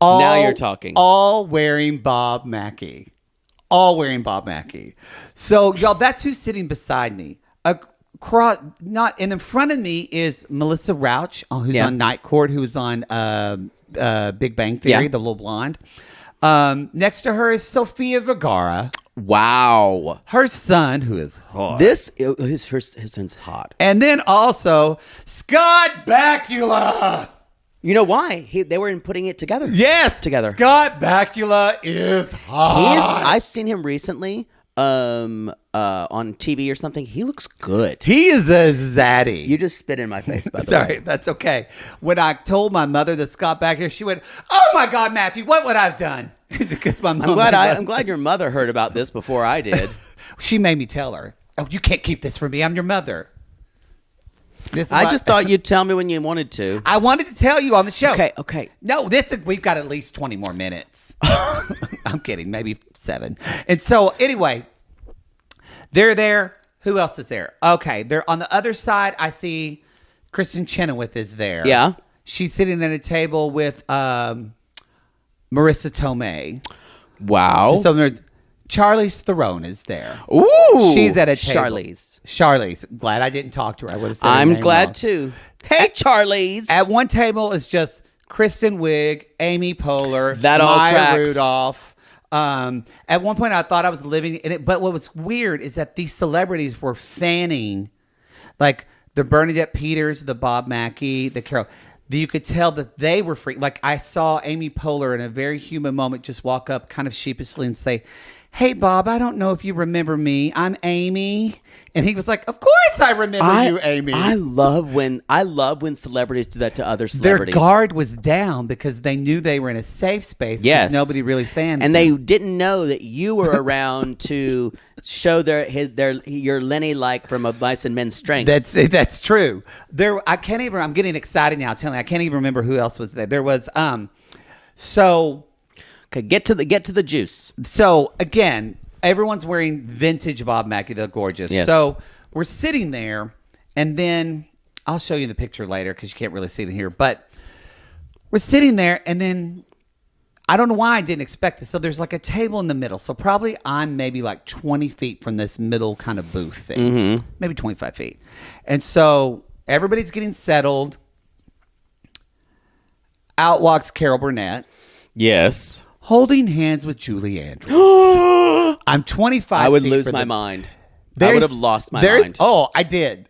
Now you're talking. All wearing Bob Mackie. All wearing Bob Mackie. So, y'all, that's who's sitting beside me. And in front of me is Melissa Rauch, who's on Night Court, who's on Big Bang Theory, the little blonde. Next to her is Sofia Vergara. Wow. Her son, who is hot. His son's hot. And then also Scott Bakula. You know why? They were putting it together. Yes. Together. Scott Bakula is hot. I've seen him recently on TV or something. He looks good. He is a zaddy. You just spit in my face, by the way. Sorry, that's okay. When I told my mother that Scott Bakula, she went, "Oh my God, Matthew, what would I have done?" Because my mom. I'm glad your mother heard about this before I did. She made me tell her, "Oh, you can't keep this from me. I'm your mother." I just thought you'd tell me when you wanted to. I wanted to tell you on the show. Okay. No, we've got at least 20 more minutes. I'm kidding, maybe 7. And so, anyway, they're there. Who else is there? Okay, they're on the other side. I see Kristen Chenoweth is there. Yeah. She's sitting at a table with Marissa Tomei. Wow. So Charlize Theron is there. Ooh. She's at a table. Charlize. Glad I didn't talk to her. I would have said her I'm name glad wrong. too. Hey, Charlize. At one table is just Kristen Wiig, Amy Poehler, That all Maya tracks. Rudolph. At one point, I thought I was living in it, but what was weird is that these celebrities were fanning, like the Bernadette Peters, the Bob Mackie, the Carol. You could tell that they were free. Like I saw Amy Poehler in a very human moment just walk up, kind of sheepishly, and say, "Hey, Bob, I don't know if you remember me. I'm Amy." And he was like, "Of course I remember you, Amy." I love when celebrities do that to other Their celebrities. guard was down because they knew they were in a safe space. Yes. Nobody really fanned And them. they didn't know that you were around to show your Lenny like from a Mice and Men's Strength. That's true. I can't even. I'm getting excited now. Telling you, I can't even remember who else was there. There was So. Okay, get to the juice. So again, everyone's wearing vintage Bob Mackie. They're gorgeous. Yes. So we're sitting there, and then I'll show you the picture later because you can't really see it here. But we're sitting there, and then I don't know why I didn't expect it. So there's like a table in the middle. So probably I'm maybe like 20 feet from this middle kind of booth thing, maybe 25 feet. And so everybody's getting settled. Out walks Carol Burnett. Yes. Holding hands with Julie Andrews. I'm 25 I would feet lose from my them. mind. I would have lost my mind. Oh, I did.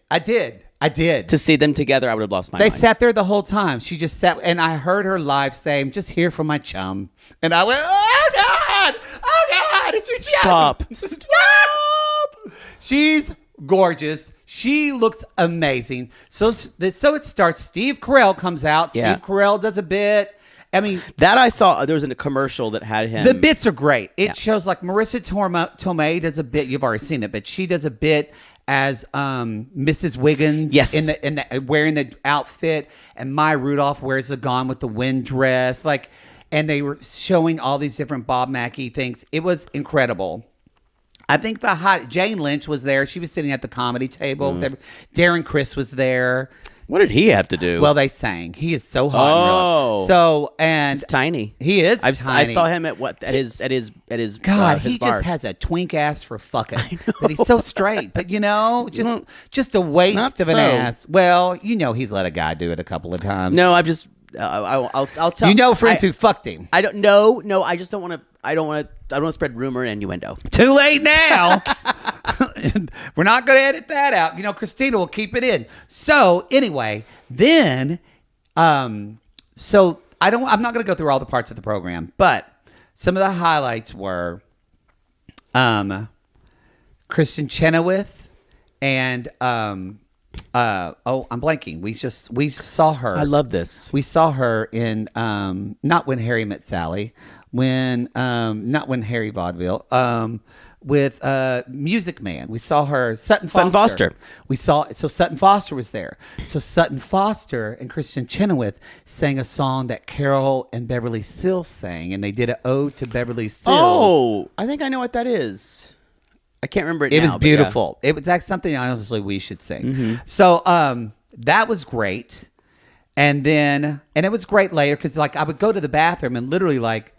I did. To see them together, I would have lost my They mind. sat there the whole time. She just sat, and I heard her live saying, "Just here for my chum," and I went, "Oh God, it's your chum. Stop!" She's gorgeous. She looks amazing. So it starts. Steve Carell comes out. Yeah. Steve Carell does a bit. I mean, that I saw. There was a commercial that had him. the bits are great. It shows like Marissa Tomei does a bit. You've already seen it, but she does a bit as Mrs. Wiggins. Yes. in the wearing the outfit, and Maya Rudolph wears the Gone with the Wind dress. Like, and they were showing all these different Bob Mackie things. It was incredible. I think Jane Lynch was there. She was sitting at the comedy table. Darren Criss was there. What did he have to do? Well, they sang. He is so hot. Oh. And real. So, and he's tiny. He is I tiny. saw him at his God, his he bar. just has a twink ass for fucking. But he's so straight. But just a waste Not of an so. ass. Well, he's let a guy do it a couple of times. No, I've just I'll tell friends who fucked him. I don't know. No, I just don't want to. I don't want to spread rumor and innuendo. Too late now. We're not going to edit that out. Christina will keep it in. So anyway, then, so I'm not going to go through all the parts of the program, but some of the highlights were, Kristen Chenoweth and, I'm blanking. We saw her. I love this. We saw her in, not When Harry Met Sally, not When Harry Vaudeville, with Music Man. We saw her, Sutton Foster. Sutton Foster was there. So Sutton Foster and Kristen Chenoweth sang a song that Carol and Beverly Sills sang, and they did an ode to Beverly Sills. Oh, I think I know what that is. I can't remember it now. It was beautiful. Yeah. It was like something honestly we should sing. Mm-hmm. So that was great. And it was great later because like I would go to the bathroom and literally like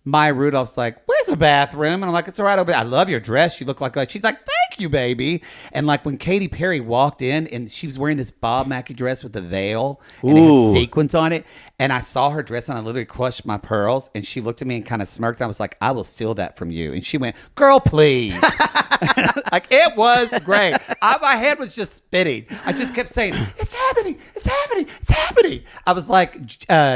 Maya Rudolph's like, "Where's the bathroom?" And I'm like, "It's all right over there. I love your dress. You look like she's like, "Thank you, baby." And like when Katy Perry walked in and she was wearing this Bob Mackie dress with the veil and it had sequins on it. And I saw her dress and I literally crushed my pearls. And she looked at me and kind of smirked. And I was like, "I will steal that from you." And she went, "Girl, please." Like it was great. My head was just spinning. I just kept saying, "It's happening. It's happening. It's happening." I was like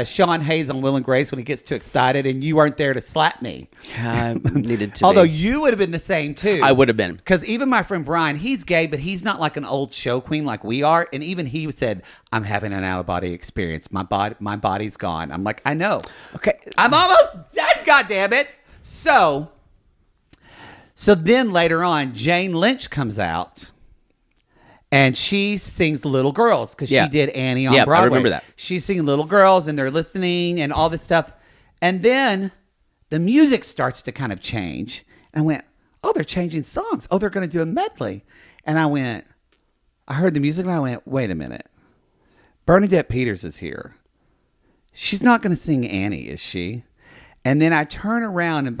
Sean Hayes on Will and Grace when he gets too excited and you weren't there to slap me. I needed to. Although you would have been the same too. I would have been. Because even my friend Brian, he's gay, but he's not like an old show queen like we are. And even he said, "I'm having an out-of-body experience. My body's gone." I'm like, "I know. Okay. I'm almost dead, goddammit." So then later on, Jane Lynch comes out and she sings Little Girls because she did Annie on Broadway. I remember that. She's singing Little Girls and they're listening and all this stuff. And then the music starts to kind of change. And I went, "Oh, they're changing songs. Oh, they're going to do a medley." And I heard the music and I went, "Wait a minute. Bernadette Peters is here. She's not going to sing Annie, is she?" And then I turn around and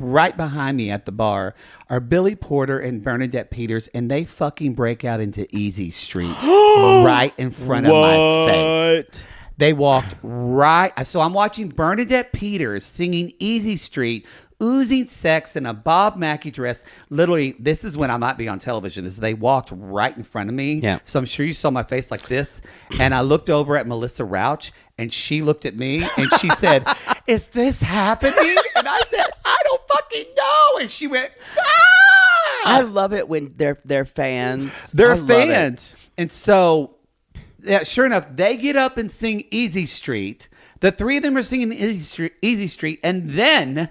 right behind me at the bar are Billy Porter and Bernadette Peters, and they fucking break out into Easy Street right in front of my face. They walked right. So I'm watching Bernadette Peters singing Easy Street, oozing sex in a Bob Mackie dress. Literally, this is when I might be on television. Is they walked right in front of me. Yeah. So I'm sure you saw my face like this. And I looked over at Melissa Rauch, and she looked at me, and she said, "Is this happening?" And I said, "I don't fucking know." And she went, "Ah!" I love it when they're fans. They're I love fans. it. And so, yeah, sure enough, they get up and sing Easy Street. The three of them are singing Easy Street. And then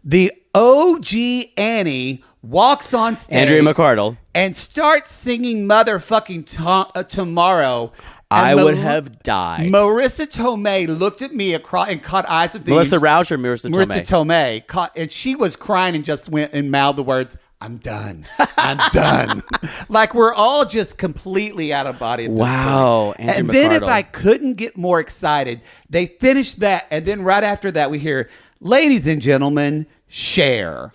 the OG Annie walks on stage. Andrea McArdle. And starts singing Motherfucking Tomorrow. I And would have died. Marissa Tomei looked at me and caught eyes with me. Melissa Rauch or Marissa Tomei? Marissa Tomei. And she was crying and just went and mouthed the words, "I'm done. I'm done." Like we're all just completely out of body at this Wow. point. And then if I couldn't get more excited, they finished that. And then right after that, we hear, "Ladies and gentlemen, Cher."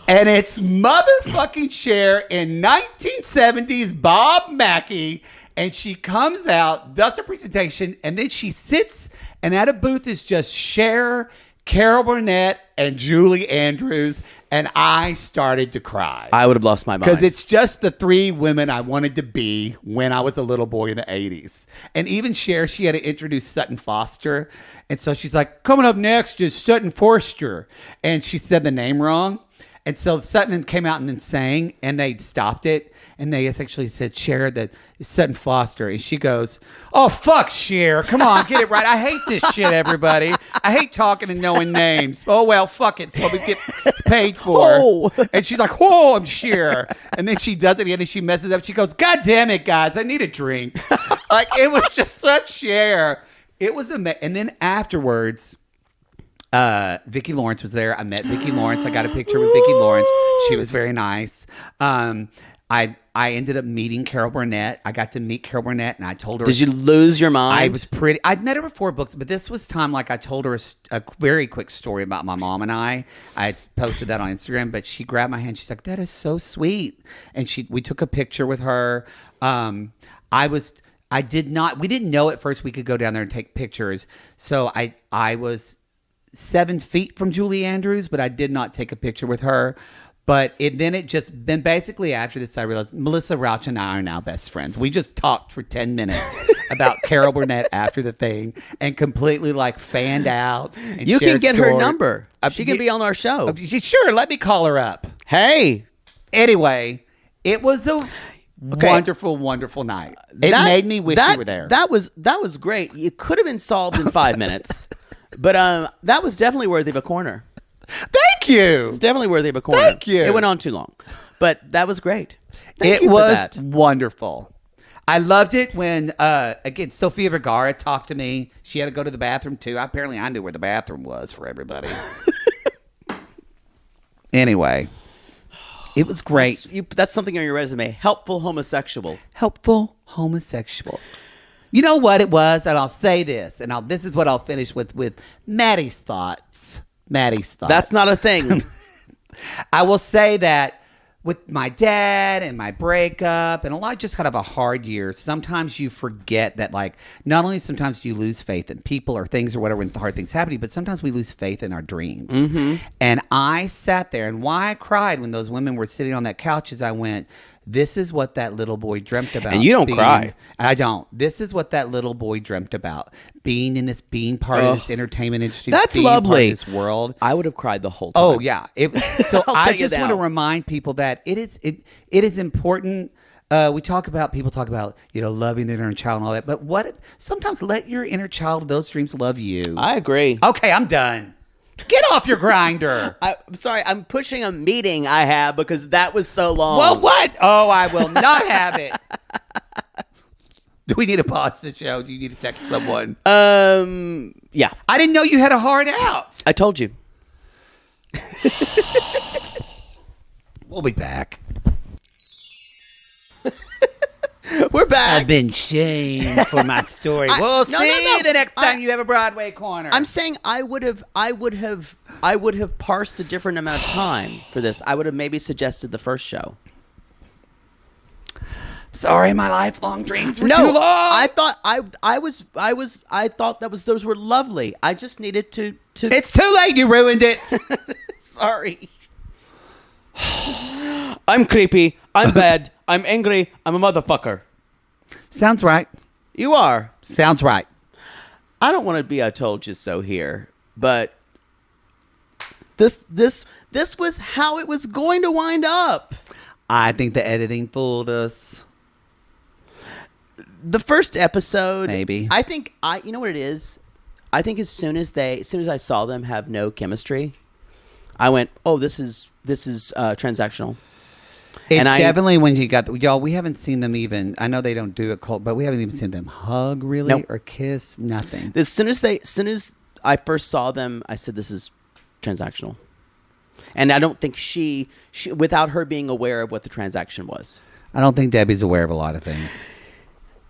And it's motherfucking Cher in 1970s Bob Mackie. And she comes out, does a presentation, and then she sits, and at a booth is just Cher, Carol Burnett, and Julie Andrews. And I started to cry. I would have lost my mind. Because it's just the three women I wanted to be when I was a little boy in the 80s. And even Cher, she had to introduce Sutton Foster. And so she's like, coming up next is Sutton Forster. And she said the name wrong. And so Sutton came out and then sang, and they stopped it. And they actually said, Cher, that is Sutton Foster. And she goes, oh, fuck Cher. Come on, get it right. I hate this shit, everybody. I hate talking and knowing names. Oh, well, fuck it. It's what we get paid for. Oh. And she's like, whoa, I'm Cher. And then she does it again, and she messes up. She goes, God damn it, guys. I need a drink. Like, it was just such Cher. It was amazing. And then afterwards, Vicki Lawrence was there. I met Vicki Lawrence. I got a picture with Vicki Lawrence. She was very nice. I ended up meeting Carol Burnett. I got to meet Carol Burnett, and I told her. Did you lose your mind? I was pretty. I'd met her before books, but this was time like I told her a very quick story about my mom and I. I posted that on Instagram, but she grabbed my hand. She's like, "That is so sweet," and we took a picture with her. We didn't know at first we could go down there and take pictures. So I was 7 feet from Julie Andrews, but I did not take a picture with her. But then basically after this, I realized Melissa Rauch and I are now best friends. We just talked for 10 minutes about Carol Burnett after the thing and completely like fanned out. And you can shared get her stories. number. She can be on our show. Sure, let me call her up. Hey. Anyway, it was a wonderful, wonderful night. It made me wish you were there. That was great. It could have been solved in 5 minutes, but that was definitely worthy of a corner. Thank you. It's definitely worthy of a corner. Thank you. It went on too long, but that was great. Thank It you for was that. wonderful. I loved it when, again, Sofia Vergara talked to me. She had to go to the bathroom, too. Apparently, I knew where the bathroom was for everybody. Anyway, it was great. That's something on your resume. Helpful homosexual. Helpful homosexual. You know what it was? And I'll say this, and this is what I'll finish with Maddie's thoughts. That's not a thing. I will say that with my dad and my breakup and a lot just kind of a hard year, sometimes you forget that, like, not only sometimes you lose faith in people or things or whatever when hard things happen to you, but sometimes we lose faith in our dreams. Mm-hmm. And I sat there, and why I cried when those women were sitting on that couch is I went, this is what that little boy dreamt about. And you don't cry. I don't. This is what that little boy dreamt about. Being part of this entertainment industry. That's being lovely. Part of this world. I would have cried the whole time. Oh, yeah. So I just want to now. remind people that it is important. People talk about, loving the inner child and all that. But sometimes let your inner child, those dreams, love you. I agree. Okay, I'm done. Get off your grinder. I'm sorry. I'm pushing a meeting I have because that was so long. Well, what? Oh, I will not have it. Do we need to pause the show? Do you need to text someone? Yeah. I didn't know you had a heart out. I told you. We'll be back. We're back. I've been shamed for my story. We'll see the next time you have a Broadway corner. I'm saying I would have parsed a different amount of time for this. I would have maybe suggested the first show. Sorry, my lifelong dreams were No, too long. I thought those were lovely. I just needed to. It's too late. You ruined it. Sorry. I'm creepy. I'm bad. I'm angry. I'm a motherfucker. Sounds right. You are. Sounds right. I don't want to be I told you so here, but this was how it was going to wind up. I think the editing fooled us. The first episode, maybe. I think you know what it is? I think as soon as I saw them have no chemistry, I went, "Oh, this is transactional." Definitely when you got y'all, we haven't seen them even. I know they don't do it cold, but we haven't even seen them hug really or kiss. Nothing. As soon as I first saw them, I said, "This is transactional," and I don't think she without her being aware of what the transaction was. I don't think Debbie's aware of a lot of things,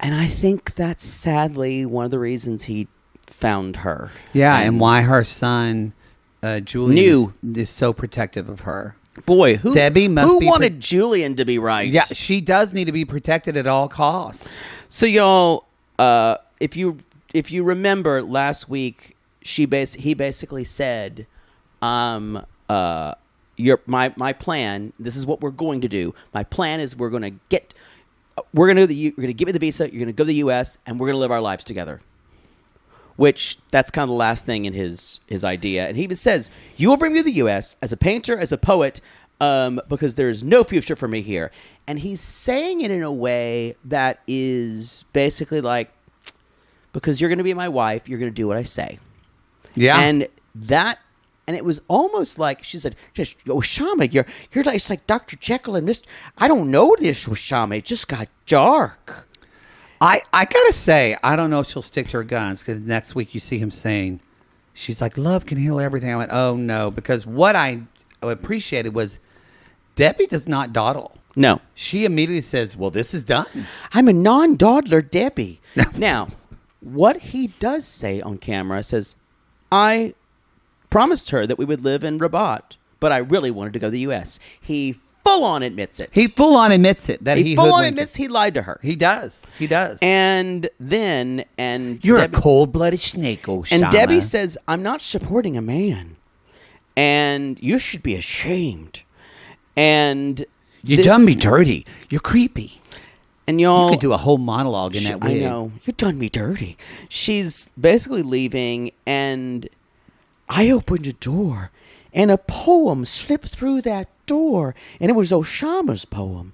and I think that's sadly one of the reasons he found her. Yeah, and why her son Julian is so protective of her. Boy, Debbie who wanted Julian to be right? Yeah, she does need to be protected at all costs. So y'all, if you remember last week, he basically said, "I'm my plan. This is what we're going to do. My plan is we're going to you're going to give me the visa. You're going to go to the U.S. and we're going to live our lives together. Which that's kind of the last thing in his idea. And he even says, "You will bring me to the U.S. as a painter, as a poet, because there is no future for me here." And he's saying it in a way that is basically like, because you're going to be my wife, you're going to do what I say. Yeah. And it was almost like she said, "Oussama, you're like, it's like Dr. Jekyll and Mr. I don't know this, Oussama. It just got dark." I gotta say, I don't know if she'll stick to her guns, because next week you see him saying, she's like, "Love can heal everything." I went, oh no, because what I appreciated was Debbie does not dawdle. No. She immediately says, well, this is done. I'm a non-dawdler Debbie. Now, what he does say on camera says, "I promised her that we would live in Rabat, but I really wanted to go to the U.S." He full-on admits it. He full-on admits it. That he full-on admits he lied to her. He does. And then... You're a cold-blooded snake, Oussama. And Debbie says, "I'm not supporting a man. And you should be ashamed. And... You done me dirty. You're creepy." And y'all... You could do a whole monologue in that wig. I know. You done me dirty. She's basically leaving, and I opened a door, and a poem slipped through that door, and it was Oussama's poem.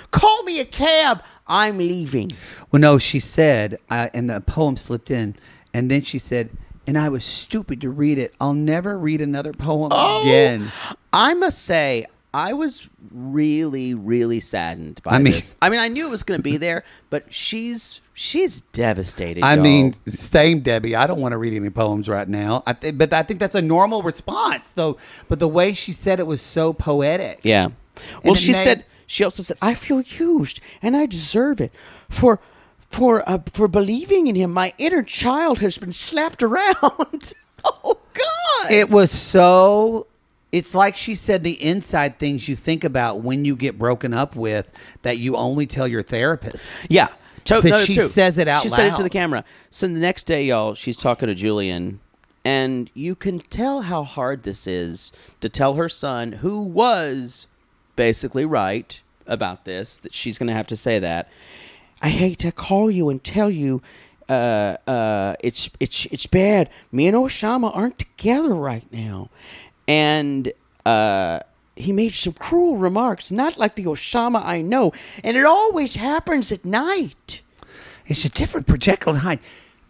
"Call me a cab. I'm leaving." Well, no, she said, and the poem slipped in, and then she said, "And I was stupid to read it. I'll never read another poem again." I must say, I was really, really saddened by this. I mean, I knew it was going to be there, but she's devastated. I mean, same, Debbie. I don't want to read any poems right now. But I think that's a normal response, though. But the way she said it was so poetic. Yeah. Well, she also said, "I feel used, and I deserve it for believing in him. My inner child has been slapped around." Oh God! It was so. It's like she said the inside things you think about when you get broken up with that you only tell your therapist. Yeah. But she says it out loud. She said it to the camera. So the next day, y'all, she's talking to Julian, and you can tell how hard this is to tell her son, who was basically right about this, that she's going to have to say that. "I hate to call you and tell you it's bad. Me and Oussama aren't together right now. And he made some cruel remarks, not like the Oussama I know. And it always happens at night." It's a different projectile height.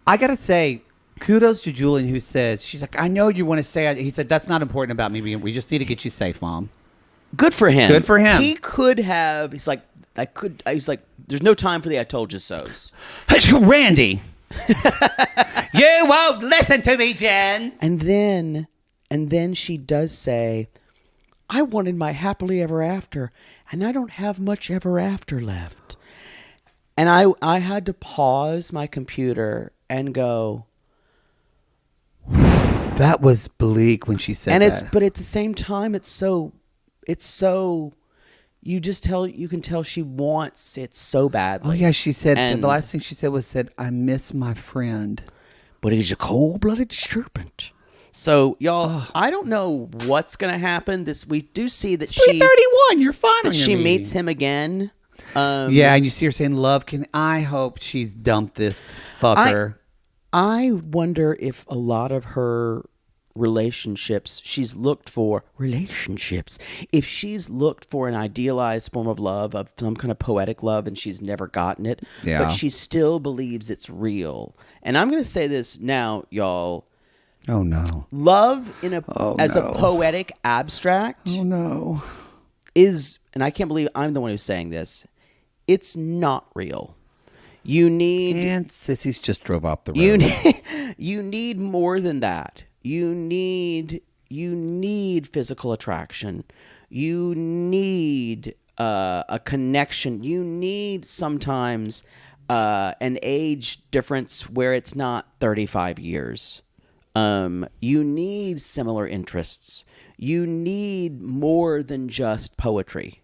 I got to say, kudos to Julian, who says, she's like, "I know you want to say," he said, "That's not important about me. We just need to get you safe, Mom." Good for him. Good for him. He could have, he's like, "There's no time for the I told you so's." Randy. You won't listen to me, Jen. And then she does say, "I wanted my happily ever after, and I don't have much ever after left." And I had to pause my computer and go, that was bleak when she said that. But at the same time, it's so you can tell she wants it so badly. Oh yeah, she said, the last thing she said, "I miss my friend, but he's a cold-blooded serpent." So, y'all, I don't know what's going to happen. We do see that 3:31. You're fine. That she meets him again. Yeah, and you see her saying, "Love can." I hope she's dumped this fucker. I wonder if a lot of her relationships, she's looked for relationships. If she's looked for an idealized form of love, of some kind of poetic love, and she's never gotten it, but she still believes it's real. And I'm going to say this now, y'all. Oh no! Love as a poetic abstract. Oh no! And I can't believe I'm the one who's saying this. It's not real. You need... And sissies just drove off the road. You need more than that. You need physical attraction. You need a connection. You need sometimes an age difference where it's not 35 years. You need similar interests. You need more than just poetry.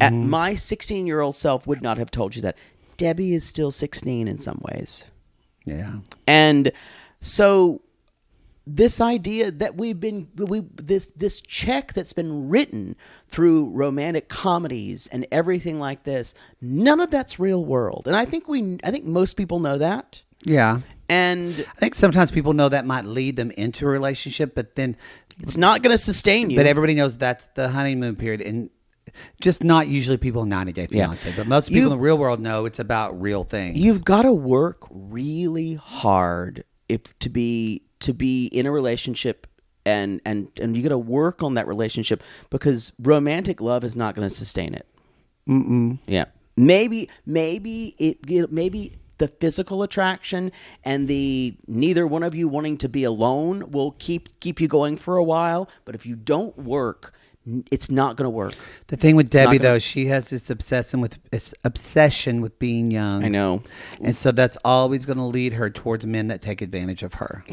My 16-year-old self would not have told you that. Debbie is still 16 in some ways. Yeah. And so this idea that this check that's been written through romantic comedies and everything like this, none of that's real world. And I think most people know that. Yeah. And I think sometimes people know that might lead them into a relationship, but then it's not going to sustain you. But everybody knows that's the honeymoon period, and just not usually people in 90 Day Fiancé. But most people in the real world know it's about real things. You've got to work really hard to be in a relationship, and you got to work on that relationship, because romantic love is not going to sustain it. Yeah, maybe the physical attraction and the neither one of you wanting to be alone will keep you going for a while. But if you don't work, it's not going to work. The thing with Debbie, though, she has this obsession with being young. I know. And so that's always going to lead her towards men that take advantage of her.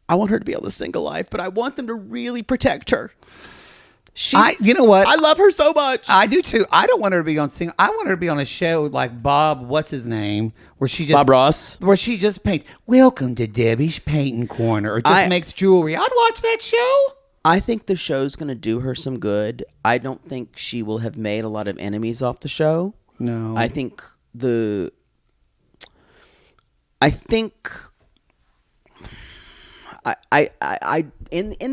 I want her to be on the single life, but I want them to really protect her. You know what? I love her so much. I do too. I don't want her to be on single. I want her to be on a show like Bob, what's his name, where she just Bob Ross, where she just paints. Welcome to Debbie's Painting Corner, or just makes jewelry. I'd watch that show. I think the show's going to do her some good. I don't think she will have made a lot of enemies off the show. No, I think in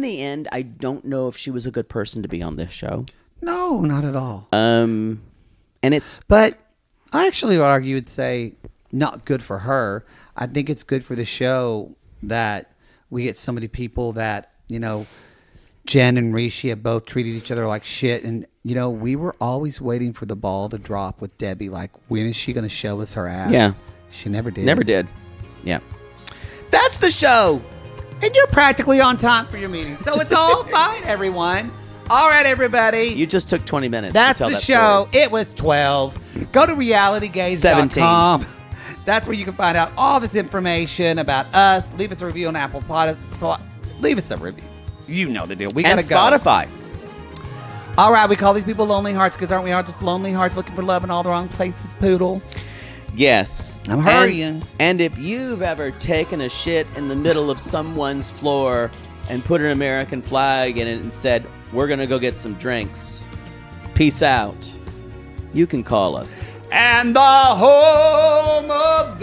the end, I don't know if she was a good person to be on this show. No, not at all. But I actually would argue would say not good for her. I think it's good for the show that we get so many people that, Jen and Rishi have both treated each other like shit. And, we were always waiting for the ball to drop with Debbie. Like, when is she going to show us her ass? Yeah. She never did. Never did. Yeah. That's the show. And you're practically on time for your meeting. So it's all fine, everyone. All right, everybody. You just took 20 minutes That's to tell the that show. story. It was 12. Go to realitygaze.com. That's where you can find out all this information about us. Leave us a review on Apple Podcasts. Leave us a review. You know the deal. We got to go. And Spotify. All right, we call these people lonely hearts because aren't we all just lonely hearts looking for love in all the wrong places, Poodle? Yes. I'm hurrying. And if you've ever taken a shit in the middle of someone's floor and put an American flag in it and said, we're going to go get some drinks, peace out, you can call us. And the home of